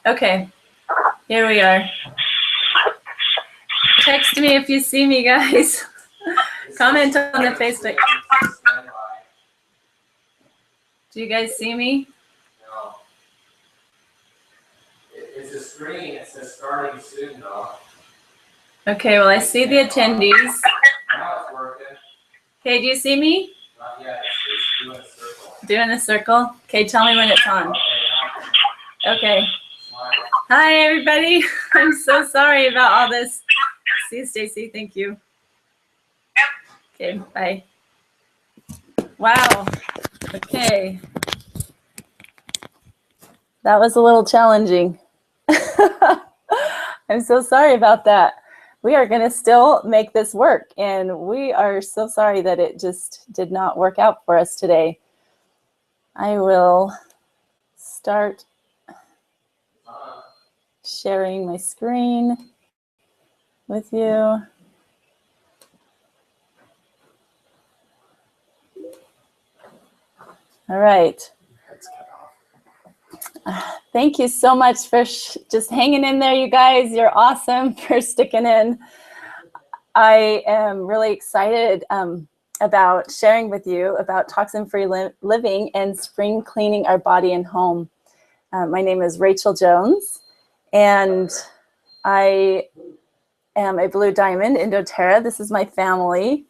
Okay, here we are. Text me if you see me, guys. Comment on the Facebook. Do you guys see me? No. It's a screen. It says starting soon, though. Okay, well, I see the attendees. Now it's working. Okay, do you see me? Not yet. It's doing a circle. Doing a circle? Okay, tell me when it's on. Okay. Smile. Hi, everybody. I'm so sorry about all this. See you, Stacy. Thank you. Okay, bye. Wow. Okay. That was a little challenging. I'm so sorry about that. We are going to still make this work, and we are so sorry that it just did not work out for us today. I will start sharing my screen with you. All right. Thank you so much for just hanging in there, you guys. You're awesome for sticking in. I am really excited about sharing with you about toxin-free living and spring cleaning our body and home. My name is Rachel Jones, and I am a Blue Diamond in doTERRA. This is my family,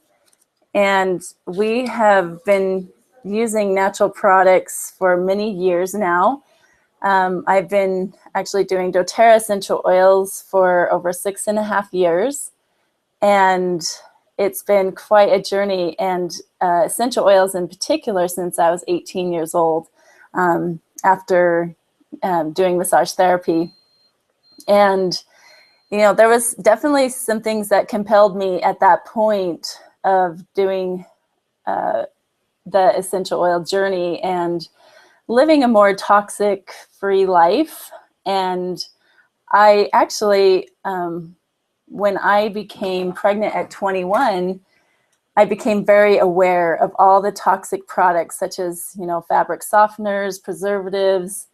and we have been using natural products for many years now. I've been actually doing doTERRA essential oils for over 6.5 years, and it's been quite a journey, and essential oils in particular since I was 18 years old after doing massage therapy. And, you know, there was definitely some things that compelled me at that point of doing the essential oil journey and living a more toxic-free life. And I actually, when I became pregnant at 21, I became very aware of all the toxic products, such as, you know, fabric softeners, preservatives,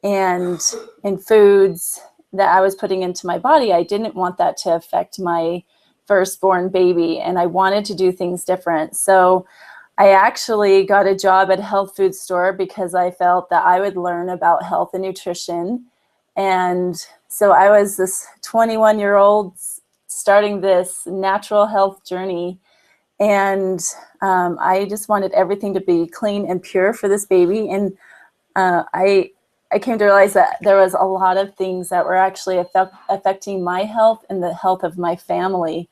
and in foods that I was putting into my body. I didn't want that to affect my firstborn baby, and I wanted to do things different. So I actually got a job at a health food store because I felt that I would learn about health and nutrition. And so I was this 21-year-old starting this natural health journey. And I just wanted everything to be clean and pure for this baby. And I came to realize that there was a lot of things that were actually affecting my health and the health of my family.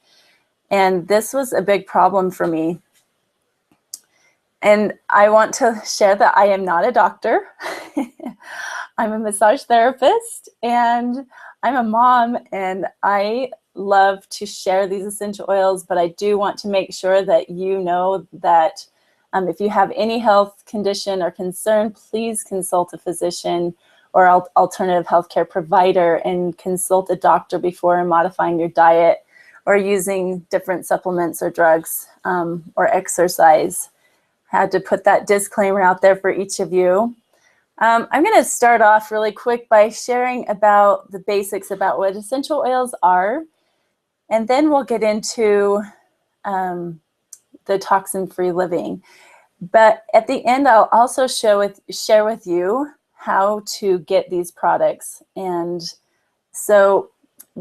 And this was a big problem for me. And I want to share that I am not a doctor. I'm a massage therapist, and I'm a mom, and I love to share these essential oils, but I do want to make sure that you know that if you have any health condition or concern, please consult a physician or alternative healthcare provider and consult a doctor before modifying your diet or using different supplements or drugs or exercise. Had to put that disclaimer out there for each of you. I'm going to start off really quick by sharing about the basics about what essential oils are, and then we'll get into the toxin-free living. But at the end, I'll also share with you how to get these products. And so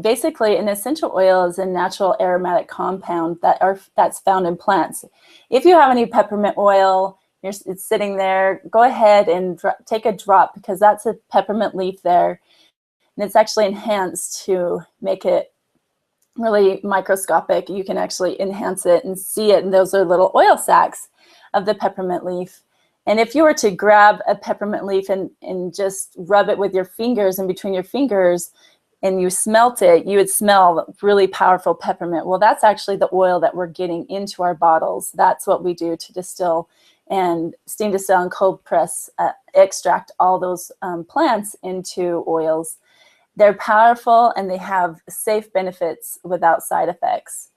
basically, an essential oil is a natural aromatic compound that's found in plants. If you have any peppermint oil, it's sitting there, go ahead and take a drop, because that's a peppermint leaf there. And it's actually enhanced to make it really microscopic. You can actually enhance it and see it. And those are little oil sacs of the peppermint leaf. And if you were to grab a peppermint leaf and just rub it with your fingers and between your fingers, and you smelt it, you would smell really powerful peppermint. Well, that's actually the oil that we're getting into our bottles. That's what we do to distill and steam distill and cold press, extract all those plants into oils. They're powerful and they have safe benefits without side effects.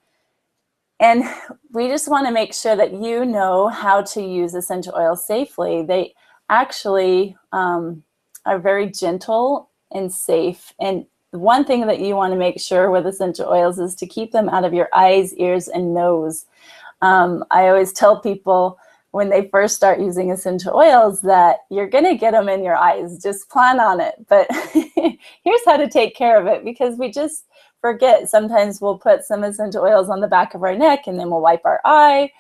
And we just want to make sure that you know how to use essential oils safely. They actually are very gentle and safe. And one thing that you want to make sure with essential oils is to keep them out of your eyes, ears, and nose. I always tell people when they first start using essential oils that you're going to get them in your eyes. Just plan on it. But here's how to take care of it, because we just forget. Sometimes we'll put some essential oils on the back of our neck and then we'll wipe our eye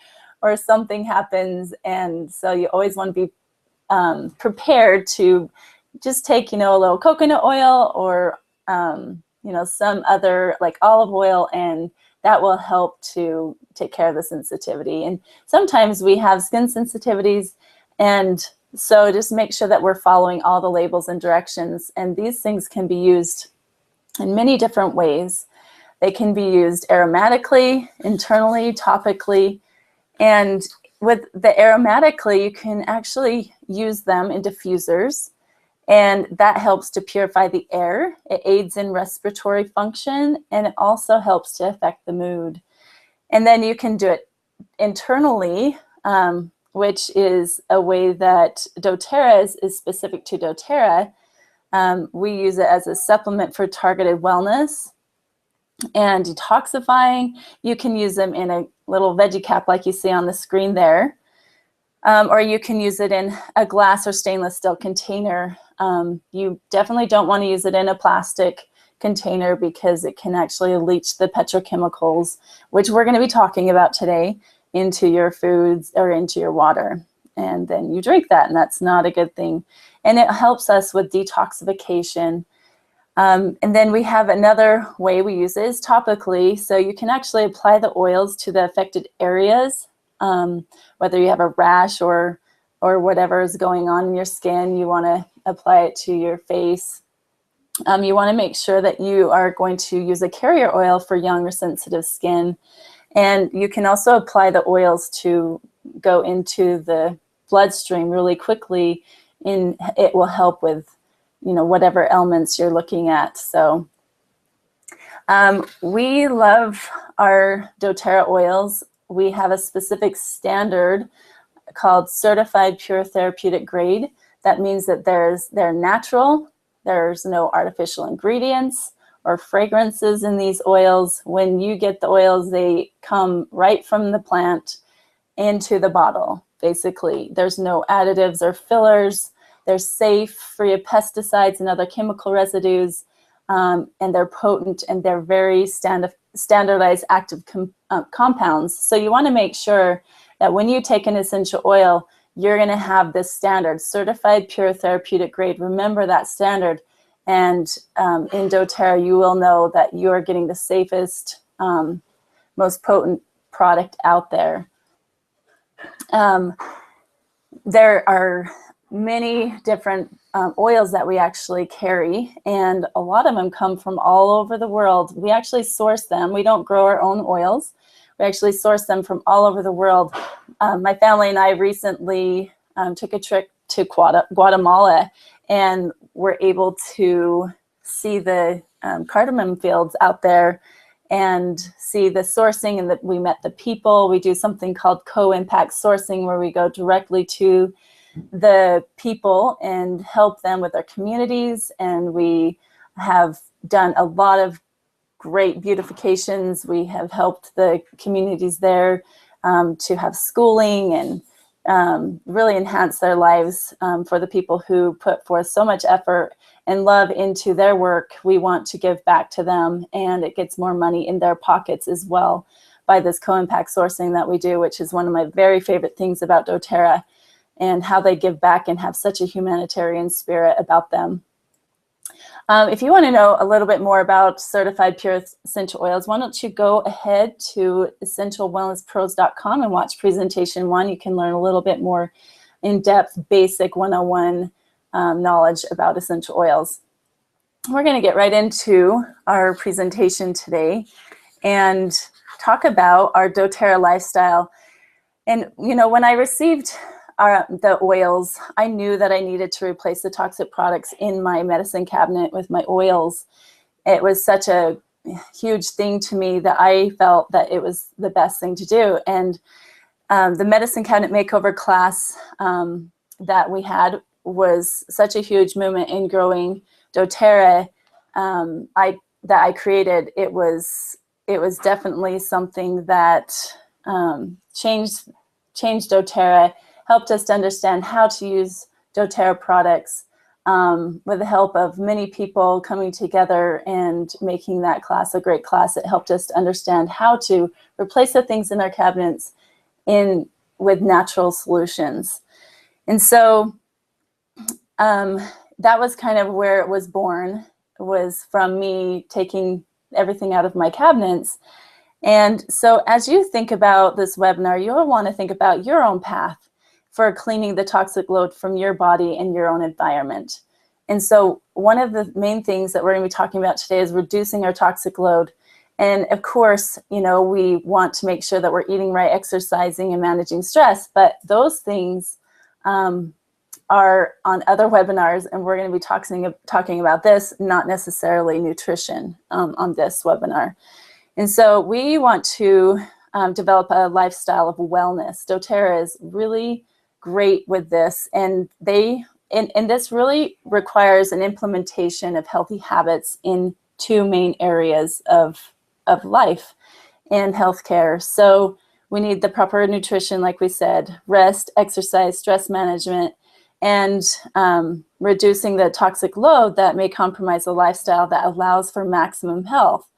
or something happens. And so you always want to be prepared to just take, a little coconut oil or, some other like olive oil, and that will help to take care of the sensitivity. And sometimes we have skin sensitivities, and so just make sure that we're following all the labels and directions. And these things can be used in many different ways. They can be used aromatically, internally, topically, and with the aromatically, you can actually use them in diffusers, and that helps to purify the air. It aids in respiratory function, and it also helps to affect the mood. And then you can do it internally, which is a way that doTERRA is specific to doTERRA. We use it as a supplement for targeted wellness and detoxifying. You can use them in a little veggie cap like you see on the screen there, or you can use it in a glass or stainless steel container. You definitely don't want to use it in a plastic container because it can actually leach the petrochemicals, which we're going to be talking about today, into your foods or into your water. And then you drink that, and that's not a good thing. And it helps us with detoxification. And then we have another way we use it is topically. So you can actually apply the oils to the affected areas, whether you have a rash or whatever is going on in your skin. You want to apply it to your face. You want to make sure that you are going to use a carrier oil for young or sensitive skin. And you can also apply the oils to go into the bloodstream really quickly, and it will help with whatever ailments you're looking at. So we love our doTERRA oils. We have a specific standard called Certified Pure Therapeutic Grade. That means that they're natural. There's no artificial ingredients or fragrances in these oils. When you get the oils, they come right from the plant into the bottle, basically. There's no additives or fillers. They're safe, free of pesticides and other chemical residues, and they're potent, and they're very standardized active compounds. So you want to make sure that when you take an essential oil, you're going to have this standard, Certified Pure Therapeutic Grade. Remember that standard. And in doTERRA, you will know that you are getting the safest, most potent product out there. There are many different oils that we actually carry, and a lot of them come from all over the world. We actually source them. We don't grow our own oils. We actually source them from all over the world. My family and I recently took a trip to Guatemala, and were able to see the cardamom fields out there and see the sourcing, and that we met the people. We do something called co-impact sourcing, where we go directly to the people and help them with their communities. And we have done a lot of great beautifications. We have helped the communities there to have schooling and really enhance their lives for the people who put forth so much effort and love into their work. We want to give back to them, and it gets more money in their pockets as well by this co-impact sourcing that we do, which is one of my very favorite things about doTERRA, and how they give back and have such a humanitarian spirit about them. If you want to know a little bit more about certified pure essential oils, why don't you go ahead to essentialwellnesspros.com and watch presentation 1. You can learn a little bit more in-depth, basic 101 knowledge about essential oils. We're going to get right into our presentation today and talk about our doTERRA lifestyle. And when I received the oils, I knew that I needed to replace the toxic products in my medicine cabinet with my oils. It was such a huge thing to me that I felt that it was the best thing to do. And the medicine cabinet makeover class that we had was such a huge movement in growing doTERRA that I created, it was definitely something that changed doTERRA, helped us to understand how to use doTERRA products, with the help of many people coming together and making that class a great class. It helped us to understand how to replace the things in our cabinets with natural solutions. And so that was kind of where it was born, was from me taking everything out of my cabinets. And so as you think about this webinar, you'll want to think about your own path for cleaning the toxic load from your body and your own environment. And so one of the main things that we're going to be talking about today is reducing our toxic load. And of course, you know, we want to make sure that we're eating right, exercising, and managing stress, but those things are on other webinars, and we're going to be talking about this, not necessarily nutrition, on this webinar. And so we want to develop a lifestyle of wellness. doTERRA is really great with this, and this really requires an implementation of healthy habits in two main areas of life and healthcare. So we need the proper nutrition, like we said, rest, exercise, stress management, and reducing the toxic load that may compromise a lifestyle that allows for maximum health.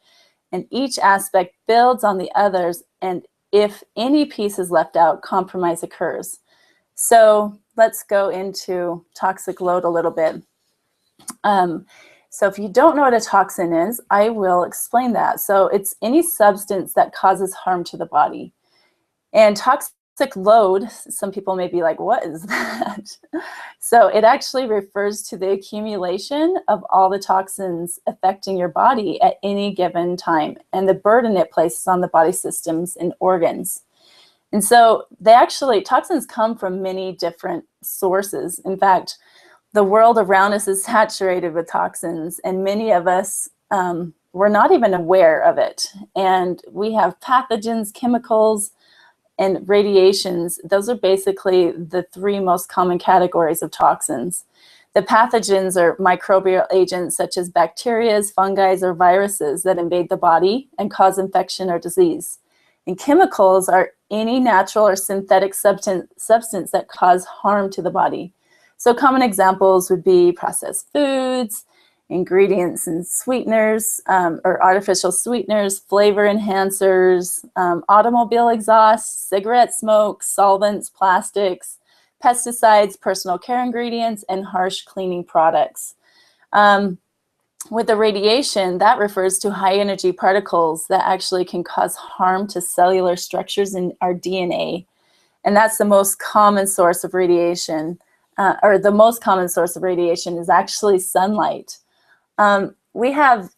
And each aspect builds on the others, and if any piece is left out, compromise occurs. So let's go into toxic load a little bit. So if you don't know what a toxin is, I will explain that. So it's any substance that causes harm to the body. And toxic load, some people may be like, what is that? So it actually refers to the accumulation of all the toxins affecting your body at any given time, and the burden it places on the body systems and organs. And so toxins come from many different sources. In fact, the world around us is saturated with toxins, and many of us, we're not even aware of it. And we have pathogens, chemicals, and radiations. Those are basically the three most common categories of toxins. The pathogens are microbial agents such as bacteria, fungi, or viruses that invade the body and cause infection or disease. And chemicals are any natural or synthetic substance that cause harm to the body. So common examples would be processed foods, ingredients and sweeteners, or artificial sweeteners, flavor enhancers, automobile exhaust, cigarette smoke, solvents, plastics, pesticides, personal care ingredients, and harsh cleaning products. With the radiation, that refers to high energy particles that actually can cause harm to cellular structures in our DNA. And that's the most common source of radiation, or the most common source of radiation is actually sunlight. We have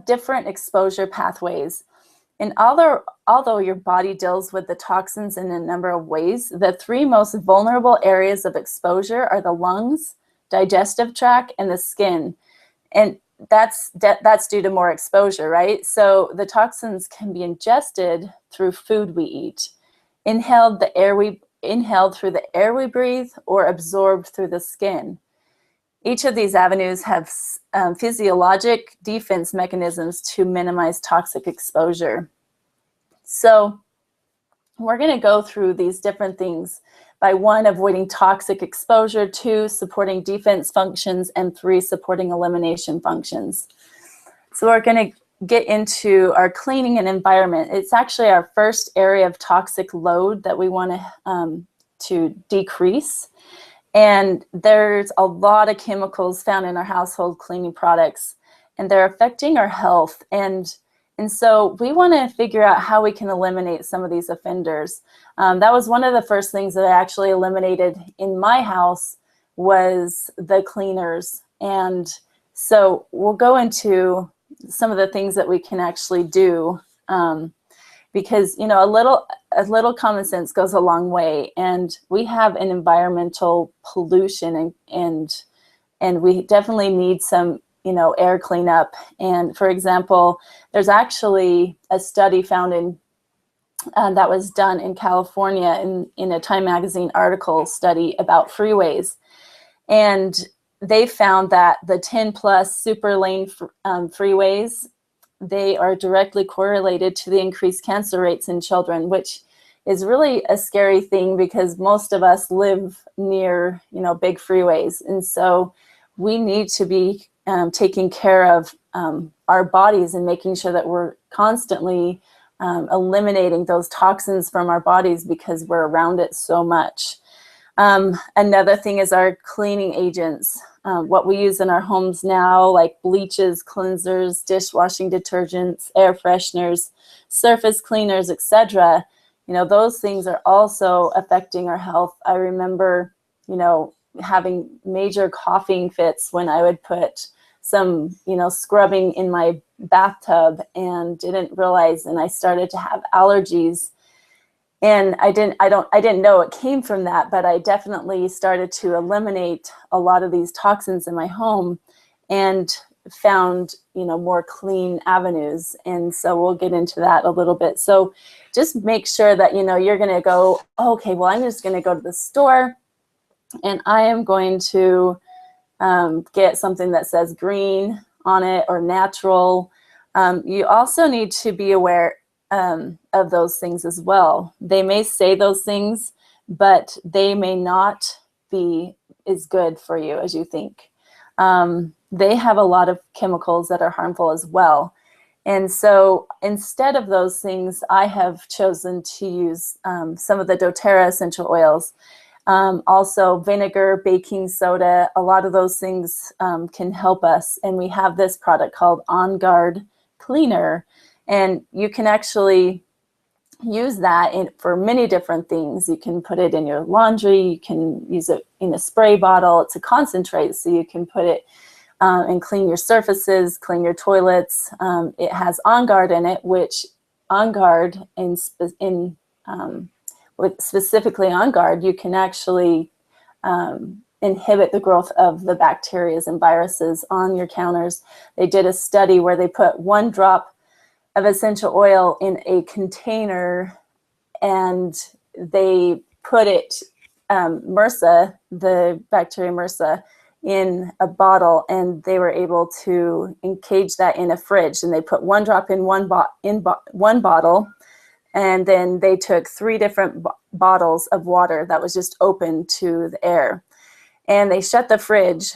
different exposure pathways. And although your body deals with the toxins in a number of ways, the three most vulnerable areas of exposure are the lungs, digestive tract, and the skin. And that's due to more exposure, right? So the toxins can be ingested through food we eat, inhaled through the air we breathe, or absorbed through the skin. Each of these avenues have physiologic defense mechanisms to minimize toxic exposure. So we're going to go through these different things by 1, avoiding toxic exposure, 2, supporting defense functions, and 3, supporting elimination functions. So we're going to get into our cleaning and environment. It's actually our first area of toxic load that we want to decrease. And there's a lot of chemicals found in our household cleaning products, and they're affecting our health. And so we want to figure out how we can eliminate some of these offenders. That was one of the first things that I actually eliminated in my house, was the cleaners. And so we'll go into some of the things that we can actually do, because, you know, a little common sense goes a long way. And we have an environmental pollution, and we definitely need some, you know, air cleanup. And for example, there's actually a study found that was done in California in a Time magazine article study about freeways. And they found that the 10 plus super lane freeways, they are directly correlated to the increased cancer rates in children, which is really a scary thing because most of us live near, big freeways. And so we need to be taking care of our bodies and making sure that we're constantly eliminating those toxins from our bodies because we're around it so much. Another thing is our cleaning agents. What we use in our homes now, like bleaches, cleansers, dishwashing detergents, air fresheners, surface cleaners, etc. Those things are also affecting our health. I remember, having major coughing fits when I would put some, scrubbing in my bathtub and didn't realize, and I started to have allergies. And I didn't know it came from that, but I definitely started to eliminate a lot of these toxins in my home and found, more clean avenues. And so we'll get into that a little bit. So just make sure that, you're going to go, okay, well, I'm just going to go to the store and I am going to get something that says green on it or natural. You also need to be aware of those things as well. They may say those things, but they may not be as good for you as you think. They have a lot of chemicals that are harmful as well. And so instead of those things, I have chosen to use some of the doTERRA essential oils. Also vinegar, baking soda, a lot of those things can help us. And we have this product called On Guard Cleaner. And you can actually use that for many different things. You can put it in your laundry. You can use it in a spray bottle. It's a concentrate, so you can put it and clean your surfaces, clean your toilets. It has On Guard in it, which On Guard, with specifically On Guard, you can actually inhibit the growth of the bacteria and viruses on your counters. They did a study where they put 1 drop of essential oil in a container and they put it, MRSA, the bacteria MRSA, in a bottle, and they were able to encage that in a fridge. And they put 1 drop in one bottle, and then they took 3 different bottles of water that was just open to the air. And they shut the fridge,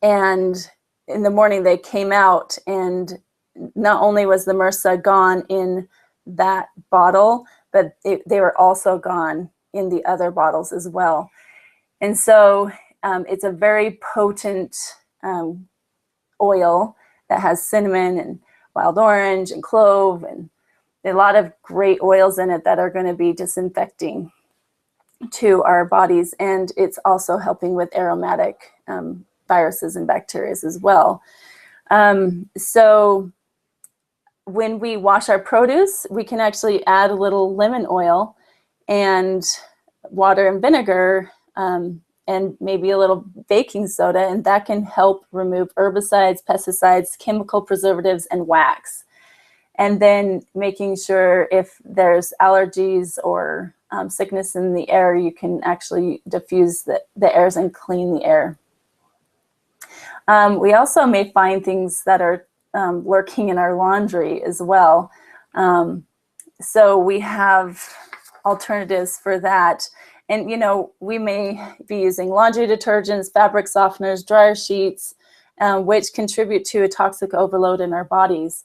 and in the morning they came out, and not only was the MRSA gone in that bottle, but they were also gone in the other bottles as well. And so it's a very potent oil that has cinnamon and wild orange and clove and a lot of great oils in it that are going to be disinfecting to our bodies. And it's also helping with aromatic viruses and bacteria as well. So when we wash our produce, we can actually add a little lemon oil and water and vinegar and maybe a little baking soda, and that can help remove herbicides, pesticides, chemical preservatives, and wax. And then making sure if there's allergies or sickness in the air, you can actually diffuse the airs and clean the air. We also may find things that are lurking in our laundry as well. So we have alternatives for that. And, we may be using laundry detergents, fabric softeners, dryer sheets, which contribute to a toxic overload in our bodies.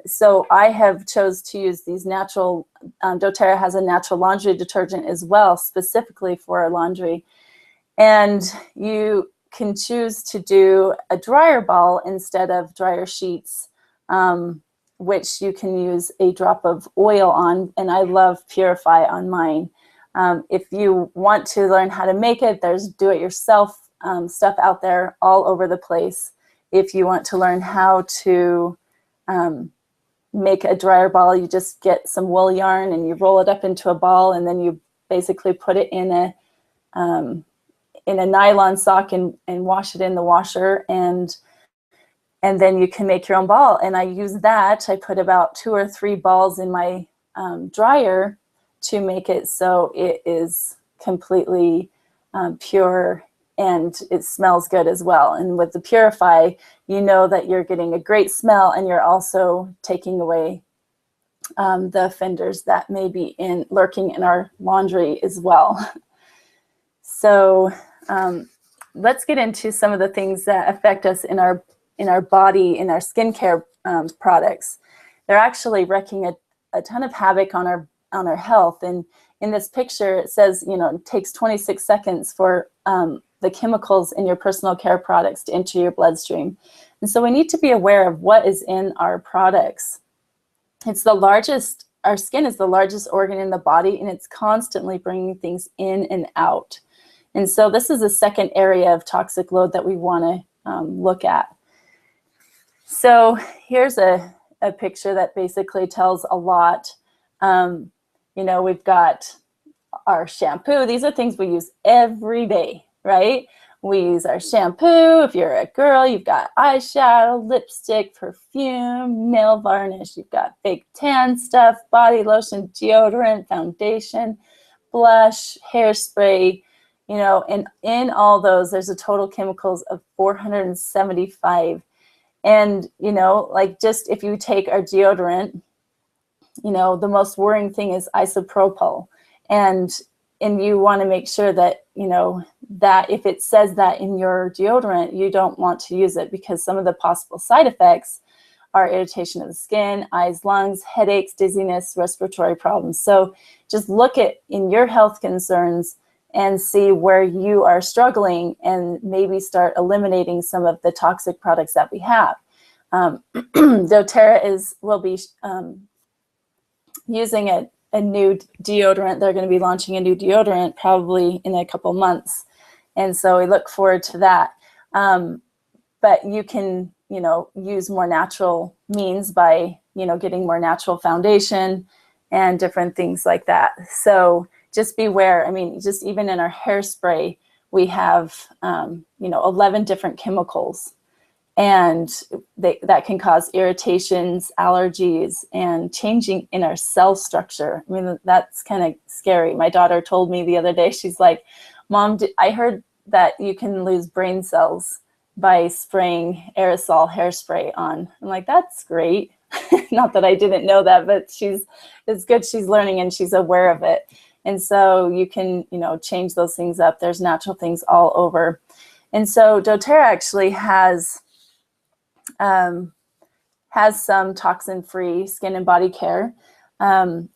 So I have chose to use these natural, doTERRA has a natural laundry detergent as well, specifically for our laundry. And you can choose to do a dryer ball instead of dryer sheets, which you can use a drop of oil on, and I love Purify on mine. If you want to learn how to make it, there's do-it-yourself stuff out there all over the place. If you want to learn how to make a dryer ball, you just get some wool yarn and you roll it up into a ball, and then you basically put it in a nylon sock and wash it in the washer, and then you can make your own ball. And I use that. I put about 2 or 3 balls in my dryer to make it so it is completely pure and it smells good as well. And with the Purify, you know that you're getting a great smell, and you're also taking away the offenders that may be lurking in our laundry as well. So let's get into some of the things that affect us in our body, in our skincare products. They're actually wreaking a ton of havoc on our health. And in this picture, it says, you know, it takes 26 seconds for the chemicals in your personal care products to enter your bloodstream. And so we need to be aware of what is in our products. It's the largest, our skin is the largest organ in the body, and it's constantly bringing things in and out. And so this is the second area of toxic load that we want to look at. So here's a picture that basically tells a lot. You know, we've got our shampoo. These are things we use every day, right? We use our shampoo. If you're a girl, you've got eyeshadow, lipstick, perfume, nail varnish. You've got fake tan stuff, body lotion, deodorant, foundation, blush, hairspray. You know, and in all those, there's a total chemicals of 475. And, you know, like just if you take our deodorant, you know, the most worrying thing is isopropyl. And you want to make sure that, you know, that if it says that in your deodorant, you don't want to use it, because some of the possible side effects are irritation of the skin, eyes, lungs, headaches, dizziness, respiratory problems. So just look at in your health concerns and see where you are struggling, and maybe start eliminating some of the toxic products that we have. doTERRA will be using a new deodorant. They're going to be launching a new deodorant probably in a couple months. And so we look forward to that. But you can, you know, use more natural means by, you know, getting more natural foundation and different things like that. So just beware. I mean, just even in our hairspray, we have, you know, 11 different chemicals, and that can cause irritations, allergies, and changing in our cell structure. I mean, that's kind of scary. My daughter told me the other day, she's like, Mom, I heard that you can lose brain cells by spraying aerosol hairspray on. I'm like, that's great. Not that I didn't know that, but it's good she's learning and she's aware of it. And so you can, you know, change those things up. There's natural things all over. And so doTERRA actually has some toxin-free skin and body care. You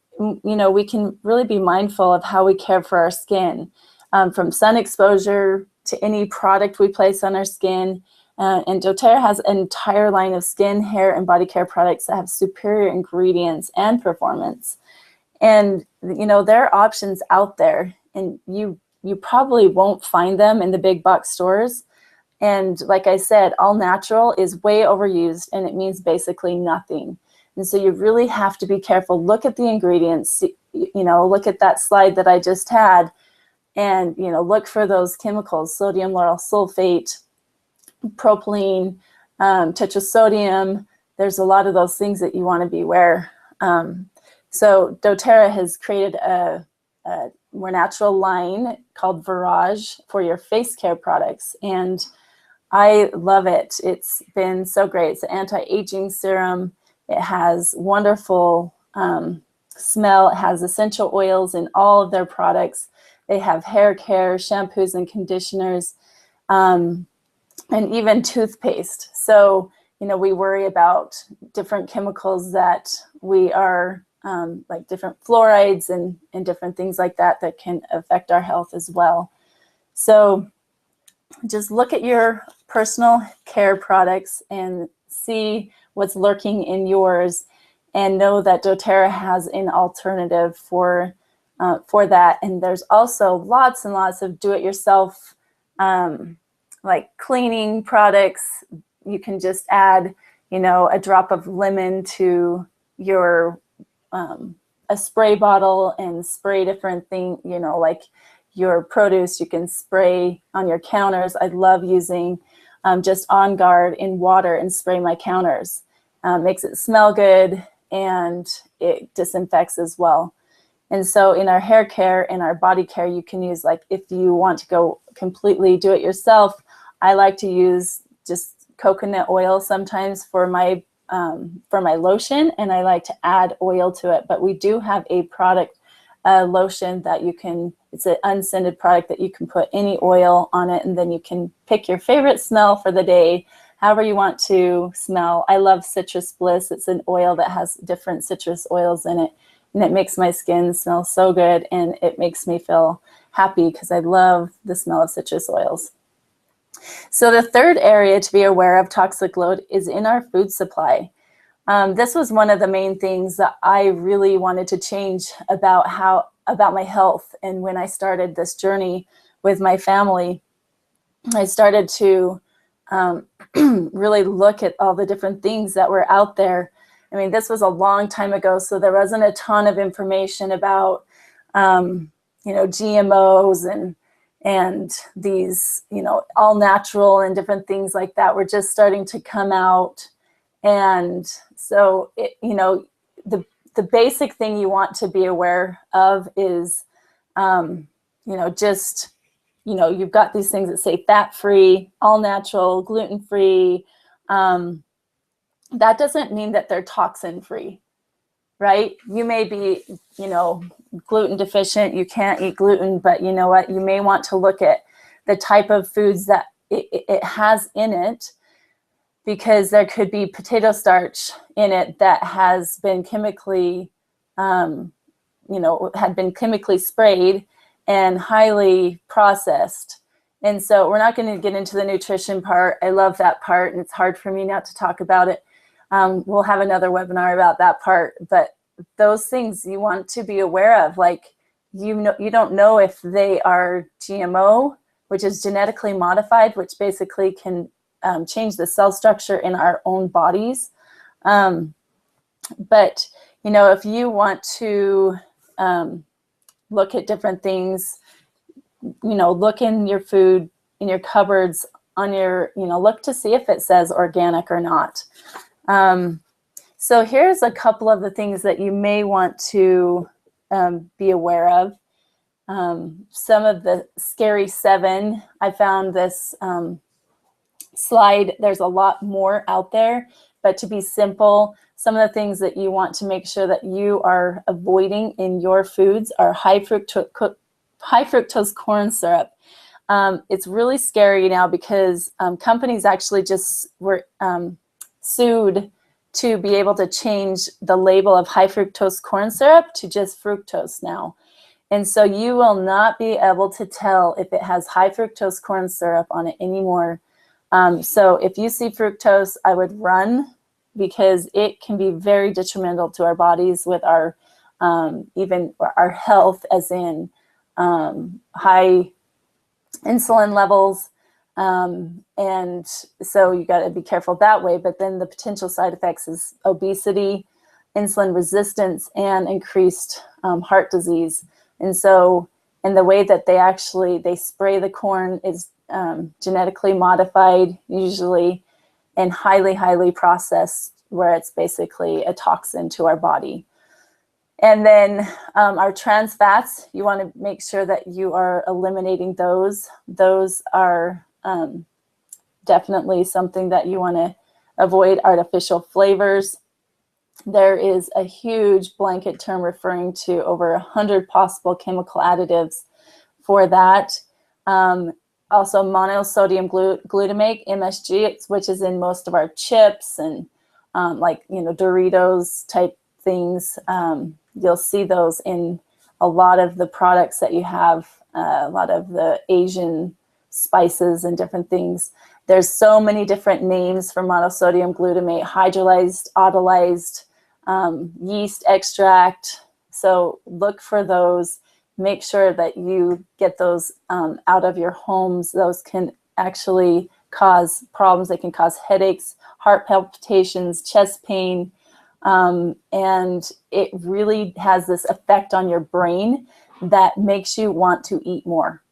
know, we can really be mindful of how we care for our skin, from sun exposure to any product we place on our skin. And doTERRA has an entire line of skin, hair, and body care products that have superior ingredients and performance. And, you know, there are options out there, and you probably won't find them in the big box stores. And like I said, all natural is way overused, and it means basically nothing. And so you really have to be careful. Look at the ingredients, you know, look at that slide that I just had, and, you know, look for those chemicals: sodium lauryl sulfate, propylene, tetrasodium. There's a lot of those things that you want to be aware. So doTERRA has created a more natural line called Virage for your face care products, and I love it. It's been so great. It's an anti-aging serum. It has wonderful smell. It has essential oils in all of their products. They have hair care, shampoos and conditioners, and even toothpaste. So, you know, we worry about different chemicals that we are, like different fluorides and different things like that can affect our health as well. So just look at your personal care products and see what's lurking in yours, and know that doTERRA has an alternative for that. And there's also lots and lots of do-it-yourself, like cleaning products. You can just add, you know, a drop of lemon to your a spray bottle and spray different things, you know, like your produce you can spray on your counters. I love using just On Guard in water and spray my counters. Makes it smell good, and it disinfects as well. And so in our hair care and our body care, you can use, like, if you want to go completely do it yourself, I like to use just coconut oil sometimes for my lotion, and I like to add oil to it. But we do have a product, lotion that you can, it's an unscented product that you can put any oil on it, and then you can pick your favorite smell for the day, however you want to smell. I love Citrus Bliss. It's an oil that has different citrus oils in it, and it makes my skin smell so good, and it makes me feel happy because I love the smell of citrus oils. So the third area to be aware of toxic load is in our food supply. This was one of the main things that I really wanted to change about my health. And when I started this journey with my family, I started to really look at all the different things that were out there. I mean, this was a long time ago, so there wasn't a ton of information about, GMOs and these, all natural and different things like that were just starting to come out. And so, the basic thing you want to be aware of is, you've got these things that say fat-free, all natural, gluten-free. That doesn't mean that they're toxin-free, right? You may be, gluten deficient, you can't eat gluten, but you know what? You may want to look at the type of foods that it has in it, because there could be potato starch in it that has been chemically, had been chemically sprayed and highly processed. And so we're not going to get into the nutrition part. I love that part, and it's hard for me not to talk about it. We'll have another webinar about that part, but those things you want to be aware of, like, you don't know if they are GMO, which is genetically modified, which basically can change the cell structure in our own bodies. But, if you want to look at different things, look in your food, in your cupboards, on your, look to see if it says organic or not. So here's a couple of the things that you may want to be aware of. Some of the scary 7, I found this slide. There's a lot more out there, but to be simple, some of the things that you want to make sure that you are avoiding in your foods are high fructose corn syrup. It's really scary now because companies actually just were sued to be able to change the label of high fructose corn syrup to just fructose now. And so you will not be able to tell if it has high fructose corn syrup on it anymore. So if you see fructose, I would run, because it can be very detrimental to our bodies with our, even our health, as in high insulin levels. And so you got to be careful that way. But then the potential side effects is obesity, insulin resistance, and increased heart disease. And so, and the way that they spray the corn is genetically modified, usually, and highly processed, where it's basically a toxin to our body. And then our trans fats, you want to make sure that you are eliminating those. Those are definitely something that you want to avoid. Artificial flavors. There is a huge blanket term referring to over 100 possible chemical additives for that. Also monosodium glutamate, MSG, which is in most of our chips and Doritos type things. You'll see those in a lot of the products that you have, a lot of the Asian spices and different things. There's so many different names for monosodium glutamate: hydrolyzed, autolyzed, yeast extract. So look for those. Make sure that you get those out of your homes. Those can actually cause problems. They can cause headaches, heart palpitations, chest pain, and it really has this effect on your brain that makes you want to eat more.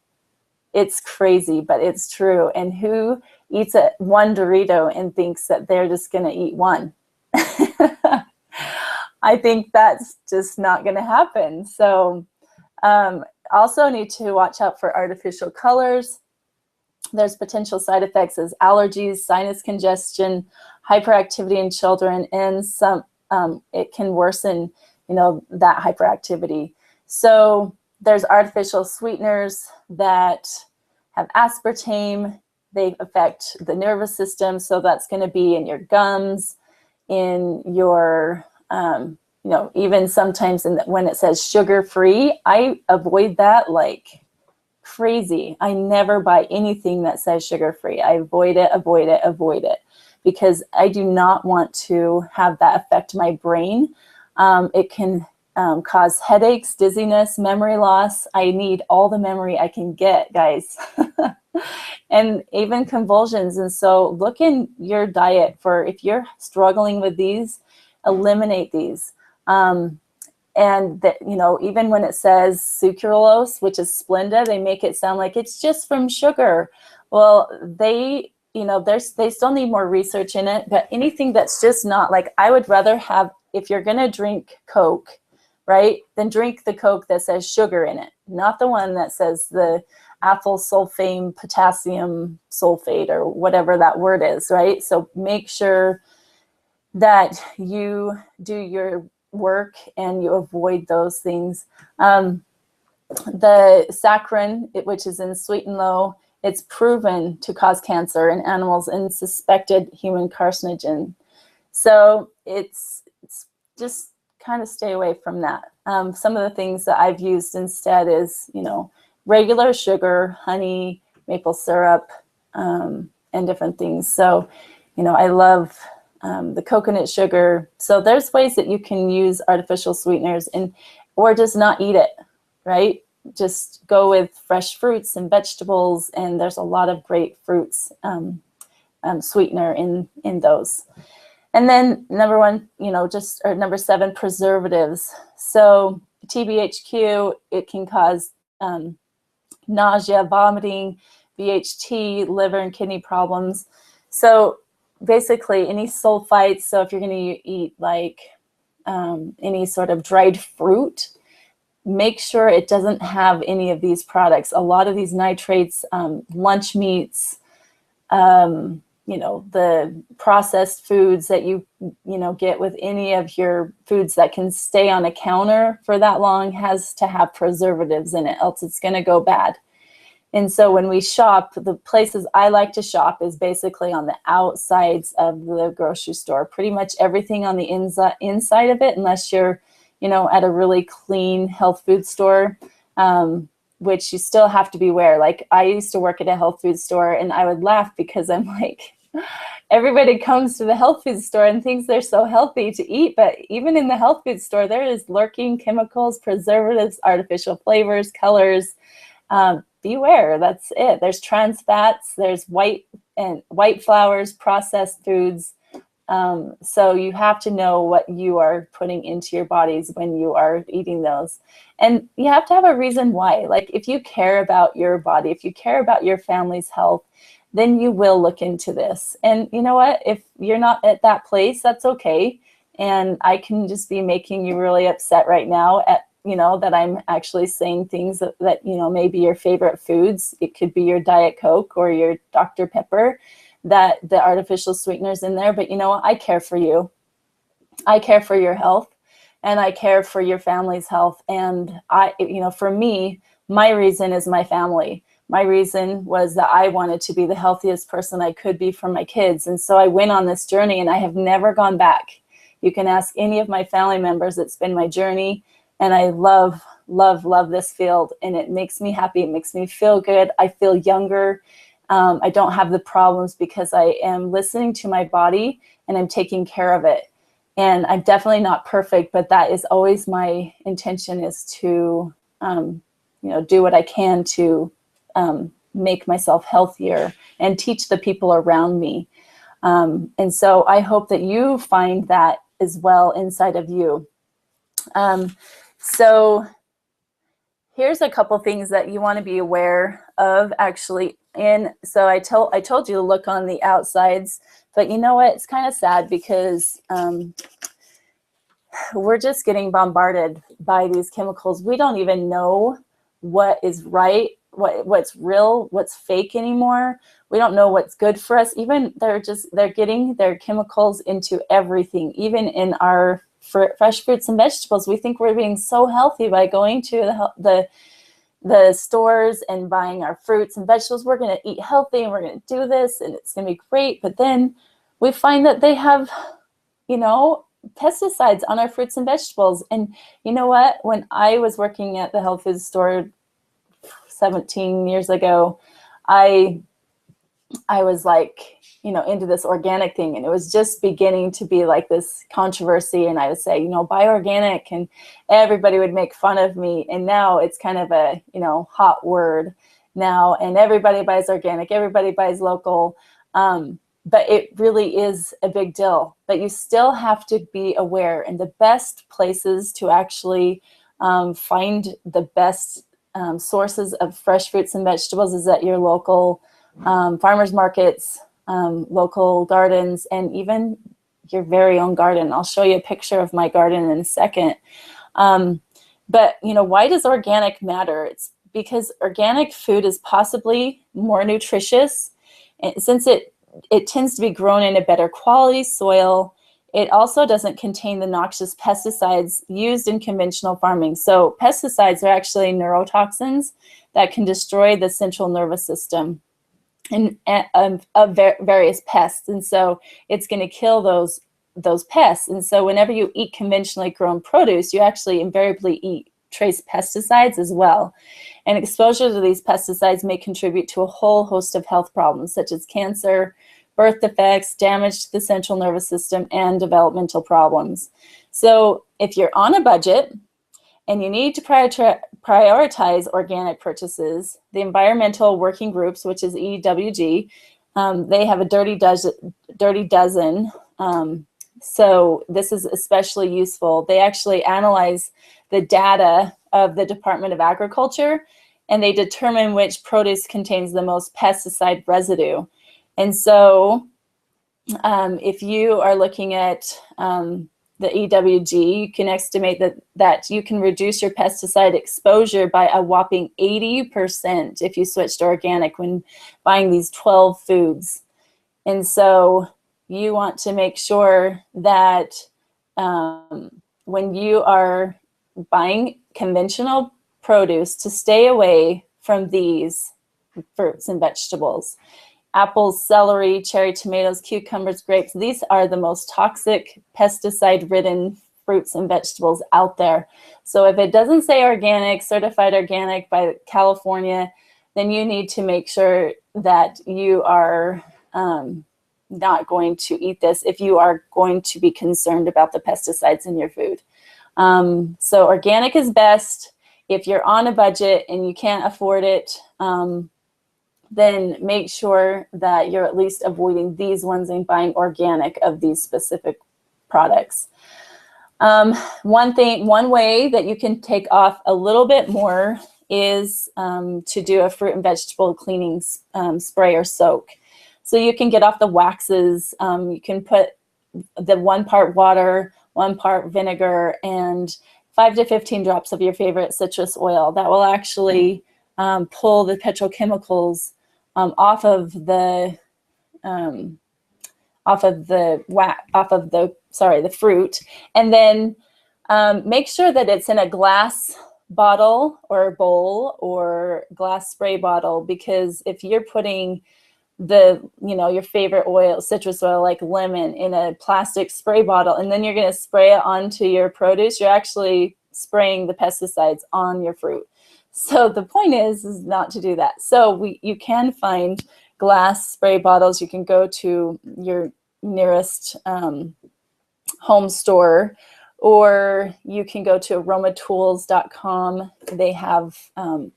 It's crazy, but it's true. And who eats one Dorito and thinks that they're just going to eat one? I think that's just not going to happen. So also need to watch out for artificial colors. There's potential side effects as allergies, sinus congestion, hyperactivity in children, and some it can worsen, that hyperactivity. So there's artificial sweeteners that have aspartame. They affect the nervous system. So that's going to be in your gums, in your, even sometimes when it says sugar-free, I avoid that like crazy. I never buy anything that says sugar-free. I avoid it, because I do not want to have that affect my brain. It can cause headaches, dizziness, memory loss. I need all the memory I can get, guys. And even convulsions. And so look in your diet for, if you're struggling with these, eliminate these. And that, even when it says sucralose, which is Splenda, they make it sound like it's just from sugar. Well, they still need more research in it, but anything that's just not, like, I would rather have, if you're going to drink Coke, right, then drink the Coke that says sugar in it, not the one that says the ethyl sulfame potassium sulfate or whatever that word is, right? So make sure that you do your work and you avoid those things. The saccharin, which is in Sweet and Low, it's proven to cause cancer in animals and suspected human carcinogen. So it's just kind of stay away from that. Some of the things that I've used instead is, regular sugar, honey, maple syrup, and different things. So, I love the coconut sugar. So there's ways that you can use artificial sweeteners or just not eat it, right? Just go with fresh fruits and vegetables, and there's a lot of great fruits sweetener in those. And then number 7, preservatives. So TBHQ, it can cause nausea, vomiting, BHT, liver and kidney problems. So basically any sulfites, so if you're going to eat like any sort of dried fruit, make sure it doesn't have any of these products. A lot of these nitrates, lunch meats, the processed foods that you get with any of your foods that can stay on a counter for that long has to have preservatives in it, else it's going to go bad. And so when we shop, the places I like to shop is basically on the outsides of the grocery store. Pretty much everything on the inside of it, unless you're, at a really clean health food store, which you still have to beware. Like, I used to work at a health food store, and I would laugh because I'm like, everybody comes to the health food store and thinks they're so healthy to eat. But even in the health food store, there is lurking chemicals, preservatives, artificial flavors, colors. Beware, that's it. There's trans fats, there's white flours, processed foods. So you have to know what you are putting into your bodies when you are eating those. And you have to have a reason why. Like, if you care about your body, if you care about your family's health, then you will look into this. And you know what? If you're not at that place, that's okay. And I can just be making you really upset right now that I'm actually saying things that maybe your favorite foods. It could be your Diet Coke or your Dr. Pepper, that the artificial sweeteners in there. But I care for you. I care for your health, and I care for your family's health. And for me, my reason is my family. My reason was that I wanted to be the healthiest person I could be for my kids. And so I went on this journey, and I have never gone back. You can ask any of my family members. It's been my journey. And I love, love, love this field. And it makes me happy. It makes me feel good. I feel younger. I don't have the problems because I am listening to my body and I'm taking care of it. And I'm definitely not perfect, but that is always my intention, is to, do what I can to make myself healthier and teach the people around me. And so I hope that you find that as well inside of you. So here's a couple things that you want to be aware of, actually. And so I told you to look on the outsides, but you know what? It's kind of sad because we're just getting bombarded by these chemicals. We don't even know what is right, what's real, what's fake anymore. We don't know what's good for us. Even they're getting their chemicals into everything, even in our fresh fruits and vegetables. We think we're being so healthy by going to the stores and buying our fruits and vegetables. We're going to eat healthy and we're going to do this and it's going to be great. But then we find that they have, pesticides on our fruits and vegetables. And you know what? When I was working at the health food store 17 years ago, I was like, into this organic thing, and it was just beginning to be like this controversy. And I would say, buy organic, and everybody would make fun of me. And now it's kind of a, hot word now, and everybody buys organic, everybody buys local. But it really is a big deal. But you still have to be aware, and the best places to actually find the best sources of fresh fruits and vegetables is at your local farmers markets, local gardens, and even your very own garden. I'll show you a picture of my garden in a second. But why does organic matter? It's because organic food is possibly more nutritious, and since it tends to be grown in a better quality soil. It also doesn't contain the noxious pesticides used in conventional farming. So pesticides are actually neurotoxins that can destroy the central nervous system and of various pests. And so it's going to kill those pests. And so whenever you eat conventionally grown produce, you actually invariably eat trace pesticides as well. And exposure to these pesticides may contribute to a whole host of health problems, such as cancer, birth defects, damage to the central nervous system, and developmental problems. So if you're on a budget and you need to prioritize organic purchases, the environmental working groups, which is EWG, they have a dirty dozen. So this is especially useful. They actually analyze the data of the Department of Agriculture, and they determine which produce contains the most pesticide residue. And so if you are looking at the EWG, you can estimate that you can reduce your pesticide exposure by a whopping 80% if you switch to organic when buying these 12 foods. And so you want to make sure that when you are buying conventional produce, to stay away from these fruits and vegetables. Apples, celery, cherry tomatoes, cucumbers, grapes. These are the most toxic, pesticide-ridden fruits and vegetables out there. So if it doesn't say organic, certified organic by California, then you need to make sure that you are not going to eat this if you are going to be concerned about the pesticides in your food. So organic is best. If you're on a budget and you can't afford it, then make sure that you're at least avoiding these ones and buying organic of these specific products. One way that you can take off a little bit more is to do a fruit and vegetable cleaning spray or soak. So you can get off the waxes. You can put the 1 part water, 1 part vinegar, and 5 to 15 drops of your favorite citrus oil. That will actually pull the petrochemicals off of the fruit, and then make sure that it's in a glass bottle or bowl or glass spray bottle, because if you're putting your favorite oil, citrus oil like lemon, in a plastic spray bottle, and then you're going to spray it onto your produce, you're actually spraying the pesticides on your fruit. So the point is not to do that. So you can find glass spray bottles. You can go to your nearest home store, or you can go to aromatools.com. They have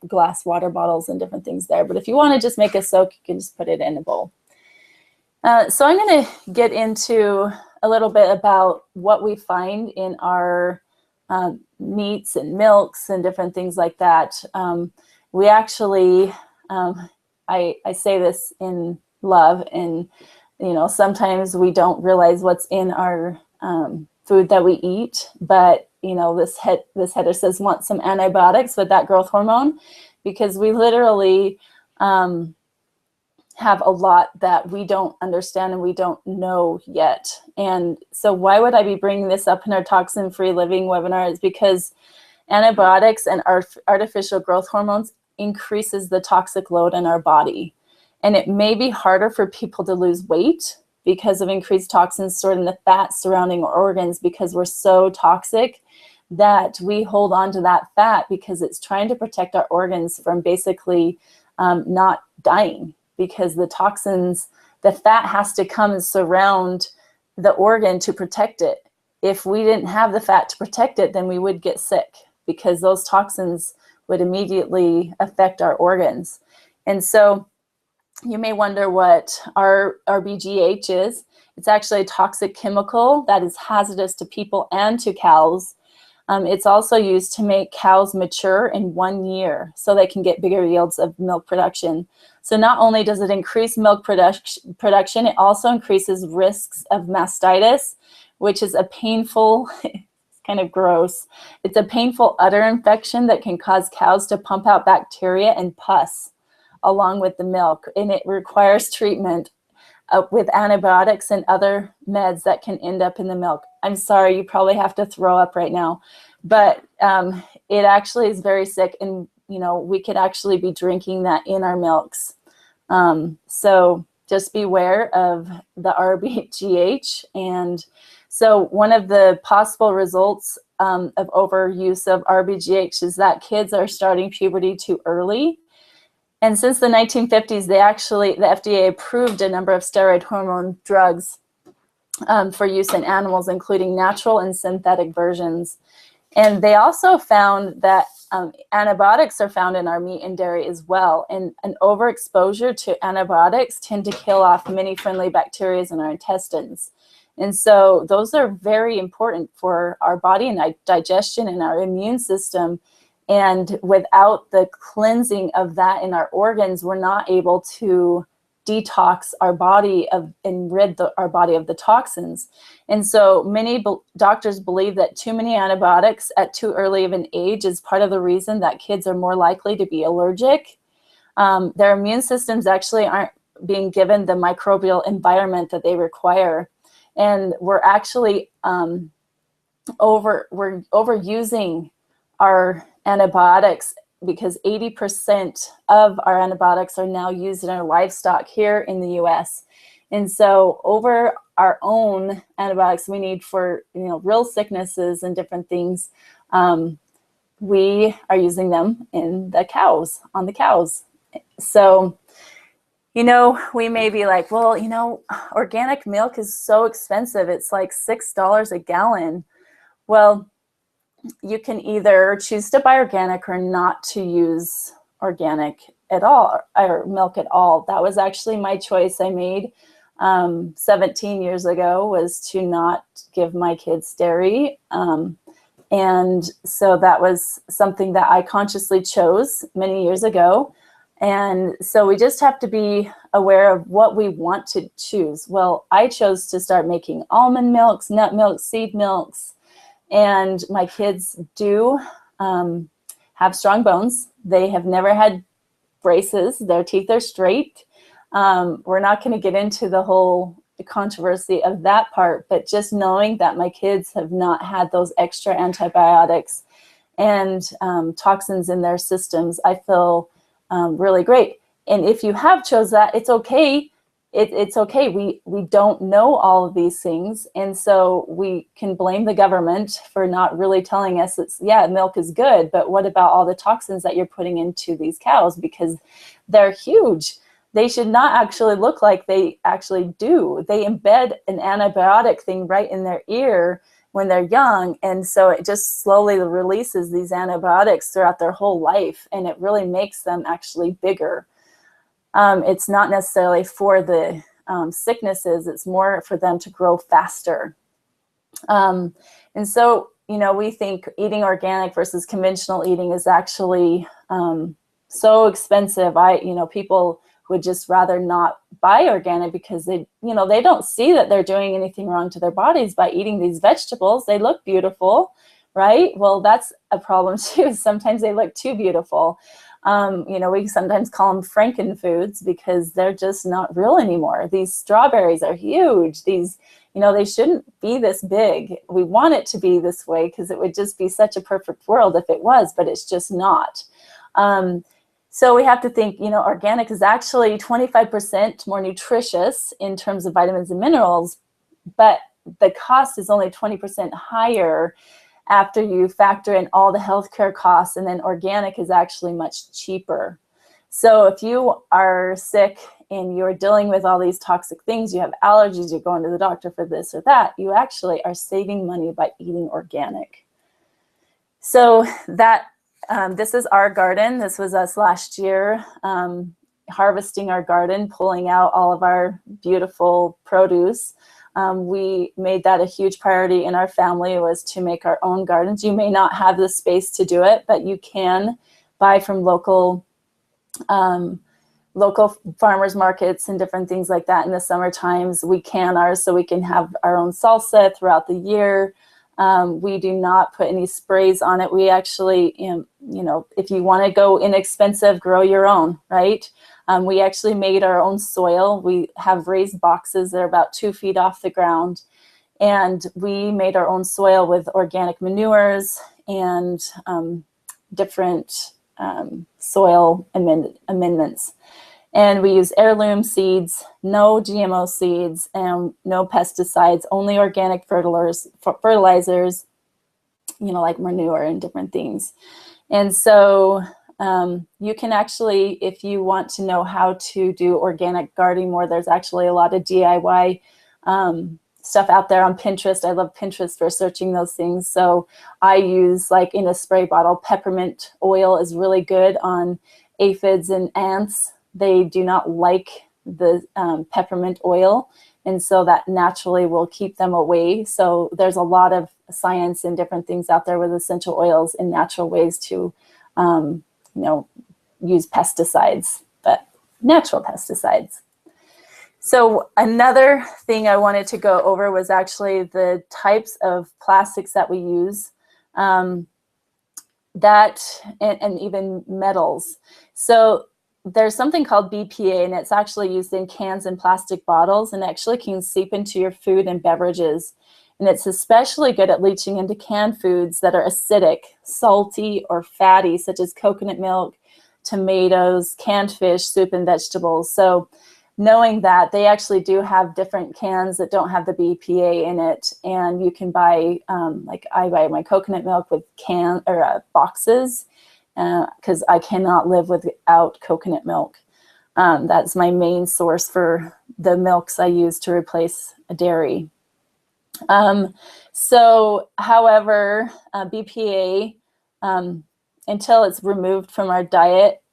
glass water bottles and different things there. But if you want to just make a soak, you can just put it in a bowl. So I'm going to get into a little bit about what we find in our meats and milks and different things like that. We actually, I say this in love, and sometimes we don't realize what's in our food that we eat. But, you know, this header says want some antibiotics with that growth hormone, because we literally have a lot that we don't understand and we don't know yet. And so why would I be bringing this up in our toxin-free living webinar? Is because antibiotics and artificial growth hormones increases the toxic load in our body. And it may be harder for people to lose weight because of increased toxins stored in the fat surrounding our organs, because we're so toxic that we hold on to that fat because it's trying to protect our organs from basically not dying, because the toxins, the fat has to come and surround the organ to protect it. If we didn't have the fat to protect it, then we would get sick, because those toxins would immediately affect our organs. And so you may wonder what RBGH is. It's actually a toxic chemical that is hazardous to people and to cows. It's also used to make cows mature in 1 year so they can get bigger yields of milk production. So not only does it increase milk production, it also increases risks of mastitis, which is a painful, it's kind of gross. It's a painful udder infection that can cause cows to pump out bacteria and pus along with the milk. And it requires treatment with antibiotics and other meds that can end up in the milk. I'm sorry, you probably have to throw up right now, but it actually is very sick, and you know, we could actually be drinking that in our milks. So just beware of the RBGH. And so one of the possible results of overuse of RBGH is that kids are starting puberty too early. And since the 1950s, the FDA approved a number of steroid hormone drugs for use in animals, including natural and synthetic versions. And they also found that antibiotics are found in our meat and dairy as well. And an overexposure to antibiotics tend to kill off many friendly bacteria in our intestines. And so those are very important for our body and digestion and our immune system. And without the cleansing of that in our organs, we're not able to detox our body and rid our body of the toxins. And so many doctors believe that too many antibiotics at too early of an age is part of the reason that kids are more likely to be allergic. Their immune systems actually aren't being given the microbial environment that they require. And we're actually overusing our antibiotics, because 80% of our antibiotics are now used in our livestock here in the US. And so over our own antibiotics we need for, you know, real sicknesses and different things, we are using them in the cows, on the cows. So, you know, we may be like, well, you know, organic milk is so expensive. It's like $6 a gallon. Well, you can either choose to buy organic or not to use organic at all, or milk at all. That was actually my choice I made 17 years ago, was to not give my kids dairy. And so that was something that I consciously chose many years ago. And so we just have to be aware of what we want to choose. Well, I chose to start making almond milks, nut milks, seed milks. And my kids do have strong bones. They have never had braces. Their teeth are straight. We're not going to get into the whole controversy of that part, but just knowing that my kids have not had those extra antibiotics and toxins in their systems, I feel really great. And if you have chose that, it's okay. It's okay. We don't know all of these things. And so we can blame the government for not really telling us it's, yeah, milk is good, but what about all the toxins that you're putting into these cows? Because they're huge. They should not actually look like they actually do. They embed an antibiotic thing right in their ear when they're young. And so it just slowly releases these antibiotics throughout their whole life. And it really makes them actually bigger. It's not necessarily for the sicknesses, it's more for them to grow faster. And so, you know, we think eating organic versus conventional eating is actually so expensive. You know, people would just rather not buy organic because they don't see that they're doing anything wrong to their bodies by eating these vegetables. They look beautiful, right? Well, that's a problem too. Sometimes they look too beautiful. We sometimes call them frankenfoods because they're just not real anymore. These strawberries are huge. These, they shouldn't be this big. We want it to be this way because it would just be such a perfect world if it was, but it's just not. So we have to think, organic is actually 25% more nutritious in terms of vitamins and minerals, but the cost is only 20% higher after you factor in all the healthcare costs, and then organic is actually much cheaper. So if you are sick and you're dealing with all these toxic things, you have allergies, you're going to the doctor for this or that, you actually are saving money by eating organic. So that this is our garden. This was us last year, harvesting our garden, pulling out all of our beautiful produce. We made that a huge priority in our family, was to make our own gardens. You may not have the space to do it, but you can buy from local farmers markets and different things like that in the summer times. We can ours so we can have our own salsa throughout the year. We do not put any sprays on it. We actually, if you want to go inexpensive, grow your own, right? We actually made our own soil. We have raised boxes that are about 2 feet off the ground. And we made our own soil with organic manures and different soil amendments. And we use heirloom seeds, no GMO seeds, and no pesticides, only organic fertilizers, like manure and different things. And so you can actually, if you want to know how to do organic gardening more, there's actually a lot of DIY stuff out there on Pinterest. I love Pinterest for searching those things. So I use, like in a spray bottle, peppermint oil is really good on aphids and ants. They do not like the peppermint oil, and so that naturally will keep them away. So there's a lot of science and different things out there with essential oils and natural ways to use pesticides, but natural pesticides. So another thing I wanted to go over was actually the types of plastics that we use, and even metals. So there's something called BPA, and it's actually used in cans and plastic bottles, and actually can seep into your food and beverages. And it's especially good at leaching into canned foods that are acidic, salty, or fatty, such as coconut milk, tomatoes, canned fish, soup, and vegetables. So knowing that, they actually do have different cans that don't have the BPA in it, and you can buy, like I buy my coconut milk with boxes, because I cannot live without coconut milk. That's my main source for the milks I use to replace dairy. However, BPA, until it's removed from our diet,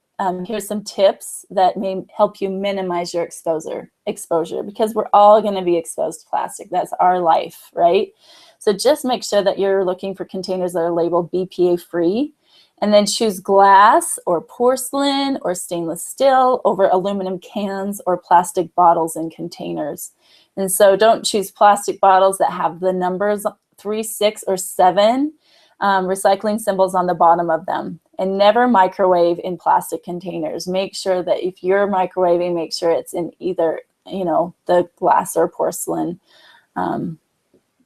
here's some tips that may help you minimize your exposure, because we're all going to be exposed to plastic. That's our life, right? So just make sure that you're looking for containers that are labeled BPA free, and then choose glass or porcelain or stainless steel over aluminum cans or plastic bottles and containers. And so don't choose plastic bottles that have the numbers 3, 6, or 7 recycling symbols on the bottom of them. And never microwave in plastic containers. Make sure that if you're microwaving, make sure it's in either, the glass or porcelain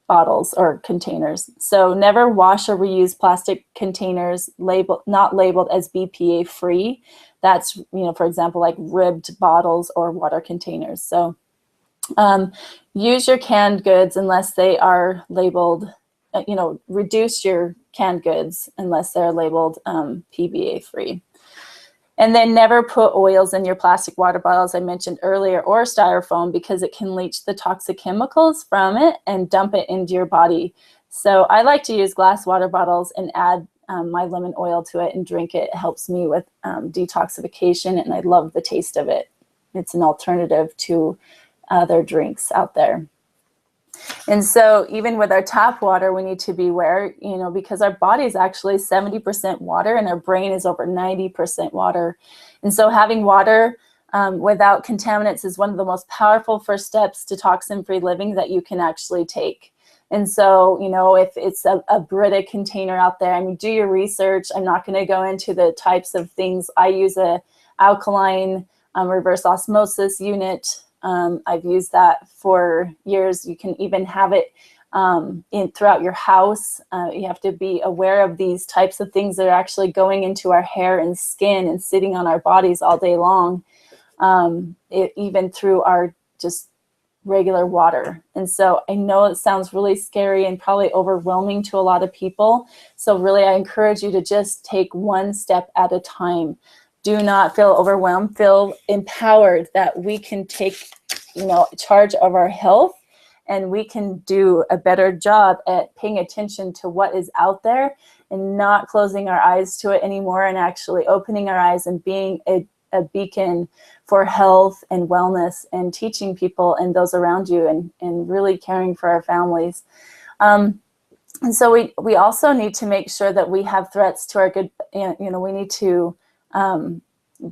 bottles or containers. So never wash or reuse plastic containers not labeled as BPA free. That's, for example, like ribbed bottles or water containers. So use your canned goods unless they are labeled, reduce your canned goods unless they're labeled PBA free. And then never put oils in your plastic water bottles I mentioned earlier, or styrofoam, because it can leach the toxic chemicals from it and dump it into your body. So I like to use glass water bottles and add my lemon oil to it and drink it. It helps me with detoxification, and I love the taste of it. It's an alternative to other drinks out there. And so even with our tap water, we need to be aware, because our body is actually 70% water and our brain is over 90% water. And so having water without contaminants is one of the most powerful first steps to toxin-free living that you can actually take. And so, you know, if it's a Brita container out there, I mean, do your research. I'm not going to go into the types of things. I use a alkaline reverse osmosis unit. I've used that for years. You can even have it throughout your house. You have to be aware of these types of things that are actually going into our hair and skin and sitting on our bodies all day long, even through our just regular water. And so I know it sounds really scary and probably overwhelming to a lot of people. So really, I encourage you to just take one step at a time. Do not feel overwhelmed. Feel empowered that we can take, you know, charge of our health, and we can do a better job at paying attention to what is out there and not closing our eyes to it anymore, and actually opening our eyes and being a beacon for health and wellness, and teaching people and those around you, and really caring for our families. And so we also need to make sure that we have threats to our good, you know, we need to